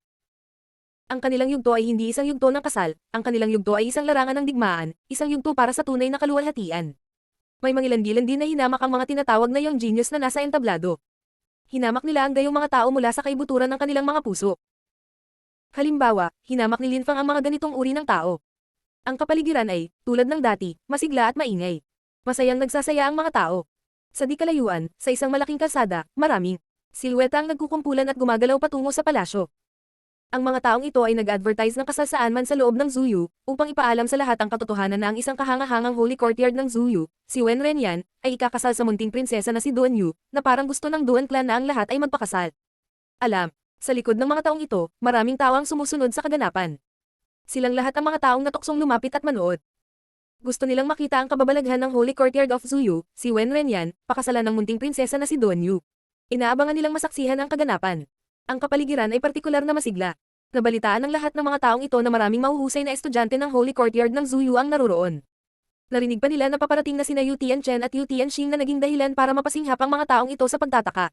Ang kanilang yugto ay hindi isang yugto ng kasal, ang kanilang yugto ay isang larangan ng digmaan, isang yugto para sa tunay na kaluwalhatian. May mangilan-gilan din na hinamak ang mga tinatawag na young genius na nasa entablado. Hinamak nila ang gayong mga tao mula sa kaibuturan ng kanilang mga puso. Halimbawa, hinamak ni Linfang ang mga ganitong uri ng tao. Ang kapaligiran ay, tulad ng dati, masigla at maingay. Masayang nagsasaya ang mga tao. Sa di kalayuan, sa isang malaking kalsada, maraming silweta ang nagkukumpulan at gumagalaw patungo sa palasyo. Ang mga taong ito ay nag-advertise ng kasal saan man sa loob ng Zuyu, upang ipaalam sa lahat ang katotohanan na ang isang kahangahangang holy courtyard ng Zuyu, si Wen Renyan, ay ikakasal sa munting prinsesa na si Duan Yu, na parang gusto ng Duan clan na ang lahat ay magpakasal. Alam, sa likod ng mga taong ito, maraming tao ang sumusunod sa kaganapan. Silang lahat ang mga taong natuksong lumapit at manood. Gusto nilang makita ang kababalaghan ng holy courtyard of Zuyu, si Wen Renyan, pakasalan ng munting prinsesa na si Duan Yu. Inaabangan nilang masaksihan ang kaganapan. Ang kapaligiran ay partikular na masigla. Nabalitaan ng lahat ng mga taong ito na maraming mahuhusay na estudyante ng Holy Courtyard ng Zuyu ang naroroon. Narinig pa nila na paparating na sina Yu Tianchen at Yu Tianxing na naging dahilan para mapasinghap ang mga taong ito sa pagtataka.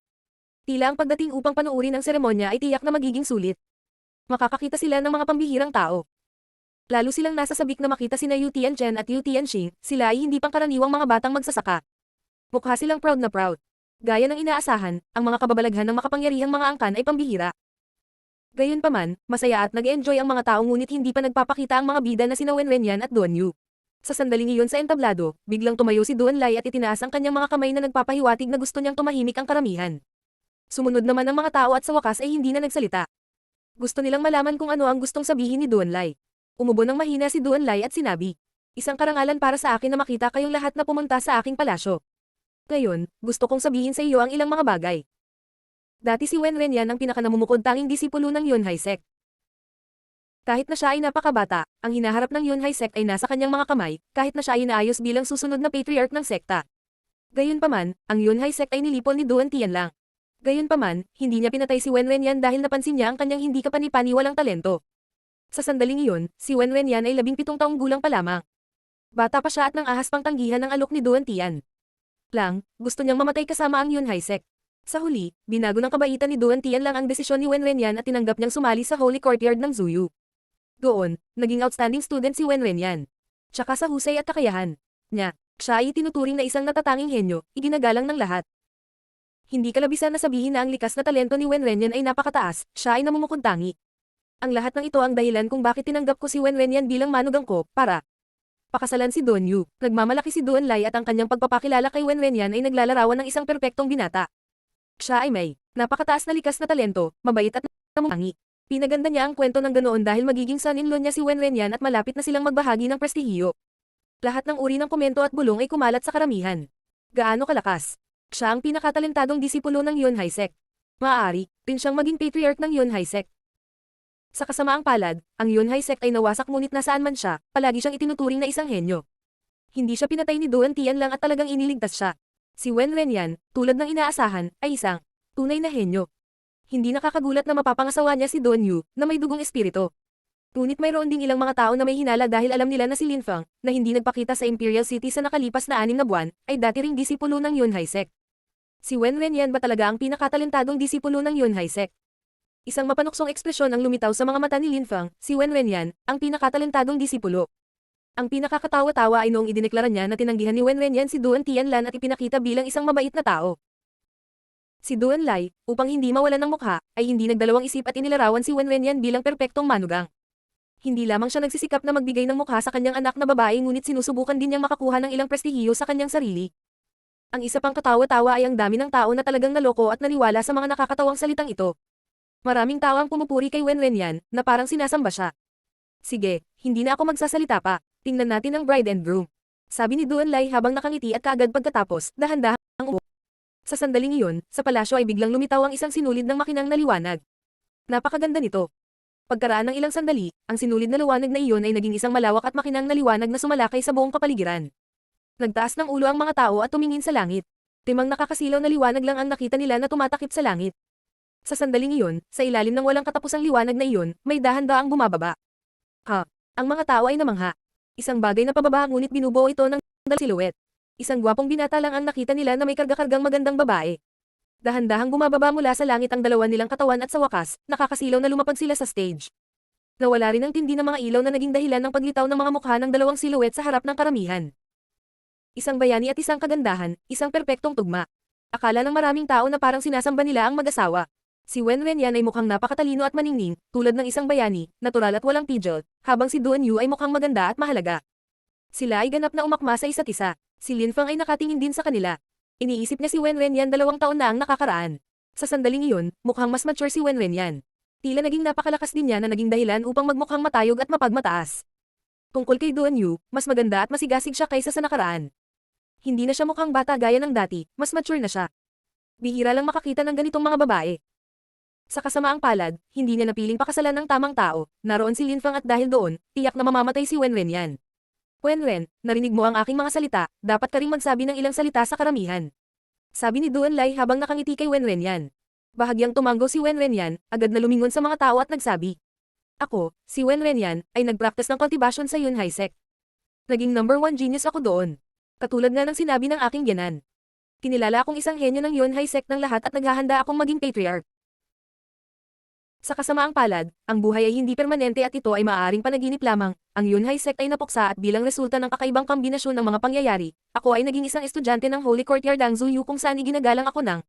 Tila ang pagdating upang panuurin ang seremonya ay tiyak na magiging sulit. Makakakita sila ng mga pambihirang tao. Lalo silang nasasabik na makita sina Yu Tianchen at Yu Tianxing, sila ay hindi pangkaraniwang mga batang magsasaka. Mukha silang proud na proud. Gaya ng inaasahan, ang mga kababalaghan ng makapangyarihang mga angkan ay pambihira. Gayunpaman, masaya at nag-enjoy ang mga tao ngunit hindi pa nagpapakita ang mga bida na sina Wen Renyan at Duan Yu. Sa sandaling iyon sa entablado, biglang tumayo si Duan Lai at itinaas ang kanyang mga kamay na nagpapahiwatig na gusto niyang tumahimik ang karamihan. Sumunod naman ang mga tao at sa wakas ay hindi na nagsalita. Gusto nilang malaman kung ano ang gustong sabihin ni Duan Lai. Umubo ng mahina si Duan Lai at sinabi, "Isang karangalan para sa akin na makita kayong lahat na pumunta sa aking palasyo. Ngayon, gusto kong sabihin sa iyo ang ilang mga bagay." Dati si Wen Renyan ang pinakanamumukod tanging disipulo ng Yunhai sect. Kahit na siya ay napakabata, ang hinaharap ng Yunhai sect ay nasa kanyang mga kamay, kahit na siya ay inaayos bilang susunod na patriarch ng sekta. Gayunpaman, ang Yunhai sect ay nilipol ni Duan Tianlang. Gayunpaman, hindi niya pinatay si Wen Renyan dahil napansin niya ang kanyang hindi kapani-paniwalang talento. Sa sandaling iyon, si Wen Renyan ay 17 taong gulang pa lamang. Bata pa siya at nang ahas pang tanggihan ng alok ni Duan Tian. Gusto niyang mamatay kasama ang Yunhai sect. Sa huli, binago ng kabaitan ni Duan Tian lang ang desisyon ni Wen Renyan at tinanggap niyang sumali sa Holy Courtyard ng Zuyu. Doon, naging outstanding student si Wen Renyan. Tsaka sa husay at kakayahan niya, siya ay tinuturing na isang natatanging henyo, iginagalang ng lahat. Hindi kalabisan na sabihin na ang likas na talento ni Wen Renyan ay napakataas, siya ay namumukod-tangi. Ang lahat ng ito ang dahilan kung bakit tinanggap ko si Wen Renyan bilang manugang ko, para pakasalan si Duan Yu. Nagmamalaki si Duan Lai at ang kanyang pagpapakilala kay Wen Renyan ay naglalarawan ng isang perpektong binata. Siya ay may napakataas na likas na talento, mabait at namumangi. Pinaganda niya ang kwento ng ganoon dahil magiging son-in-law niya si Wen Renyan at malapit na silang magbahagi ng prestihiyo. Lahat ng uri ng komento at bulong ay kumalat sa karamihan. Gaano kalakas? Siya ang pinakatalentadong disipulo ng Yunhai sect. Maaari rin siyang maging patriarch ng Yunhai sect. Sa kasamaang palad, ang Yunhai sect ay nawasak ngunit nasaan man siya, palagi siyang itinuturing na isang henyo. Hindi siya pinatay ni Duan Tian lang at talagang iniligtas siya. Si Wen Renyan, tulad ng inaasahan, ay isang tunay na henyo. Hindi nakakagulat na mapapangasawa niya si Duan Yu, na may dugong espiritu. Ngunit mayroon ding ilang mga tao na may hinala dahil alam nila na si Lin Fang, na hindi nagpakita sa Imperial City sa nakalipas na 6 na buwan, ay dati ring disipulo ng Yunhai sect. Si Wen Renyan ba talaga ang pinakatalentadong disipulo ng Yunhai sect? Isang mapanuksong ekspresyon ang lumitaw sa mga mata ni Lin Fang, si Wen Renyan, ang pinakatalentadong disipulo. Ang pinakakatawa-tawa ay noong idineklara niya na tinanggihan ni Wen Renyan si Duan Tianlan at ipinakita bilang isang mabait na tao. Si Duan Lai, upang hindi mawalan ng mukha, ay hindi nagdalawang isip at inilarawan si Wen Renyan bilang perpektong manugang. Hindi lamang siya nagsisikap na magbigay ng mukha sa kanyang anak na babae ngunit sinusubukan din niyang makakuha ng ilang prestihiyo sa kanyang sarili. Ang isa pang katawa-tawa ay ang dami ng tao na talagang naloko at naniwala sa mga nakakatawang salitang ito. Maraming tao ang pumupuri kay Wen Renyan, na parang sinasamba siya. Sige, hindi na ako magsasalita pa, tingnan natin ang bride and groom. Sabi ni Duan Lai habang nakangiti at kaagad pagkatapos, dahan-dahan ang upo. Sa sandaling iyon, sa palasyo ay biglang lumitaw ang isang sinulid ng makinang na liwanag. Napakaganda nito. Pagkaraan ng ilang sandali, ang sinulid na liwanag na iyon ay naging isang malawak at makinang na liwanag na sumalakay sa buong kapaligiran. Nagtaas ng ulo ang mga tao at tumingin sa langit. Timang nakakasilaw na liwanag lang ang nakita nila na tumatakip sa langit. Sa sandaling iyon, sa ilalim ng walang katapusang liwanag na iyon, may dahan-daang bumababa. Ang mga tao ay namangha. Isang bagay na pababa ngunit binubuo ito ng silhouette. Isang gwapong binata lang ang nakita nila na may karga-kargang magandang babae. Dahan-dahang bumababa mula sa langit ang dalawa nilang katawan at sa wakas, nakakasilaw na lumapag sila sa stage. Nawala rin ang tindi ng mga ilaw na naging dahilan ng paglitaw ng mga mukha ng dalawang silhouette sa harap ng karamihan. Isang bayani at isang kagandahan, isang perpektong tugma. Akala ng maraming tao na parang sinasamba nila ang mag-asawa. Si Wen Renyan ay mukhang napakatalino at maningning, tulad ng isang bayani, natural at walang pidgel, habang si Duan Yu ay mukhang maganda at mahalaga. Sila ay ganap na umakma sa isa't isa. Si Lin Fang ay nakatingin din sa kanila. Iniisip niya si Wen Renyan 2 taon na ang nakakaraan. Sa sandaling iyon, mukhang mas mature si Wen Renyan. Tila naging napakalakas din niya na naging dahilan upang magmukhang matayog at mapagmataas. Tungkol kay Duan Yu, mas maganda at masigasig siya kaysa sa nakaraan. Hindi na siya mukhang bata gaya ng dati, mas mature na siya. Bihira lang makakita ng ganitong mga babae. Sa kasamaang palad, hindi niya napiling pakasalan ng tamang tao, naroon si Lin Fang at dahil doon, tiyak na mamamatay si Wen Renyan. Wen Ren, narinig mo ang aking mga salita, dapat ka ring magsabi ng ilang salita sa karamihan. Sabi ni Duan Lai habang nakangiti kay Wen Renyan. Bahagyang tumanggo si Wen Renyan, agad na lumingon sa mga tao at nagsabi. Ako, si Wen Renyan, ay nagpractice ng cultivation sa Yunhai Sect. Naging #1 genius ako doon. Katulad nga ng sinabi ng aking biyanan. Kinilala akong isang henyo ng Yunhai Sect ng lahat at naghahanda akong maging patriarch. Sa kasamaang palad, ang buhay ay hindi permanente at ito ay maaaring panaginip lamang. Ang Yunhai Sect ay napuksa at bilang resulta ng kakaibang kombinasyon ng mga pangyayari, ako ay naging isang estudyante ng Holy Courtyard Dangzu Yu kung saan iginagalang ako ng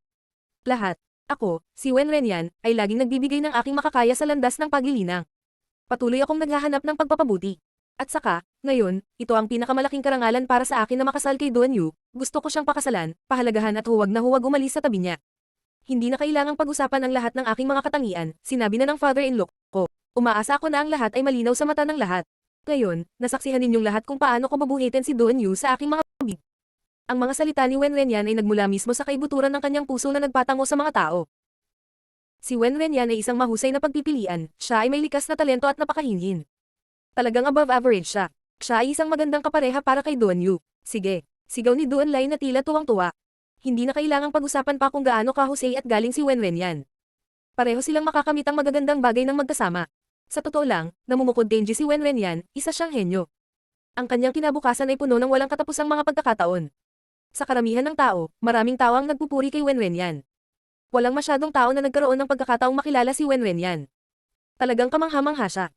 lahat. Ako, si Wen Renyan, ay laging nagbibigay ng aking makakaya sa landas ng paglilinang. Patuloy akong naghahanap ng pagpapabuti. At saka, ngayon, ito ang pinakamalaking karangalan para sa akin na makasal kay Duan Yu, gusto ko siyang pakasalan, pahalagahan at huwag na huwag umalis sa tabi niya. Hindi na kailangang pag-usapan ang lahat ng aking mga katangian, sinabi na ng father-in-law ko. Umaasa ako na ang lahat ay malinaw sa mata ng lahat. Ngayon, nasaksihan ninyong lahat kung paano ko babuhitin si Duan Yu sa aking mga bibig. Ang mga salita ni Wen Renyan ay nagmula mismo sa kaibuturan ng kanyang puso na nagpatango sa mga tao. Si Wen Renyan ay isang mahusay na pagpipilian, siya ay may likas na talento at napakahinhin. Talagang above average siya. Siya ay isang magandang kapareha para kay Duan Yu. Sige, sigaw ni Duan Lai na tila tuwang-tuwa. Hindi na kailangang pag-usapan pa kung gaano kahusay at galing si Wen Renyan. Pareho silang makakamit ang magagandang bagay ng magkasama. Sa totoo lang, namumukod Denji si Wen Renyan, isa siyang henyo. Ang kanyang kinabukasan ay puno ng walang katapusang mga pagkakataon. Sa karamihan ng tao, maraming tao ang nagpupuri kay Wen Renyan. Walang masyadong tao na nagkaroon ng pagkakataong makilala si Wen Renyan. Talagang kamangha-mangha siya.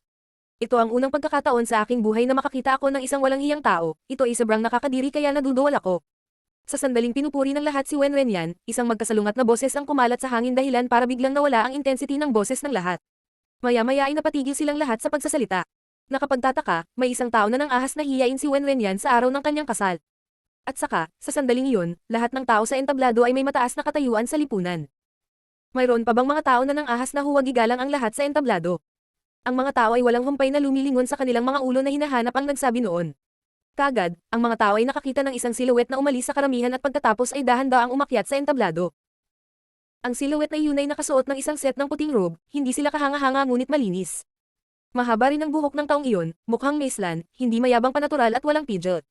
Ito ang unang pagkakataon sa aking buhay na makakita ako ng isang walang hiyang tao, ito ay sobrang nakakadiri kaya naduduwal ako. Sa sandaling pinupuri ng lahat si Wen Renyan, isang magkasalungat na boses ang kumalat sa hangin dahilan para biglang nawala ang intensity ng boses ng lahat. Maya-maya ay napatigil silang lahat sa pagsasalita. Nakapagtataka, may isang tao na nang ahas na hiyain si Wen Renyan sa araw ng kanyang kasal. At saka, sa sandaling iyon, lahat ng tao sa entablado ay may mataas na katayuan sa lipunan. Mayroon pa bang mga tao na nang ahas na huwag igalang ang lahat sa entablado? Ang mga tao ay walang humpay na lumilingon sa kanilang mga ulo na hinahanap ang nagsabi noon. Kagad, ang mga tao ay nakakita ng isang silhouette na umalis sa karamihan at pagkatapos ay dahan-daang umakyat sa entablado. Ang silhouette na iyon ay nakasuot ng isang set ng puting robe, hindi sila kahanga-hanga ngunit malinis. Mahaba rin ang buhok ng taong iyon, mukhang maislan, hindi mayabang panatural at walang pidget.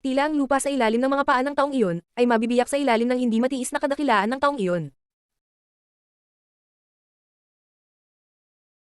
Tila ang lupa sa ilalim ng mga paa ng taong iyon, ay mabibiyak sa ilalim ng hindi matiis na kadakilaan ng taong iyon.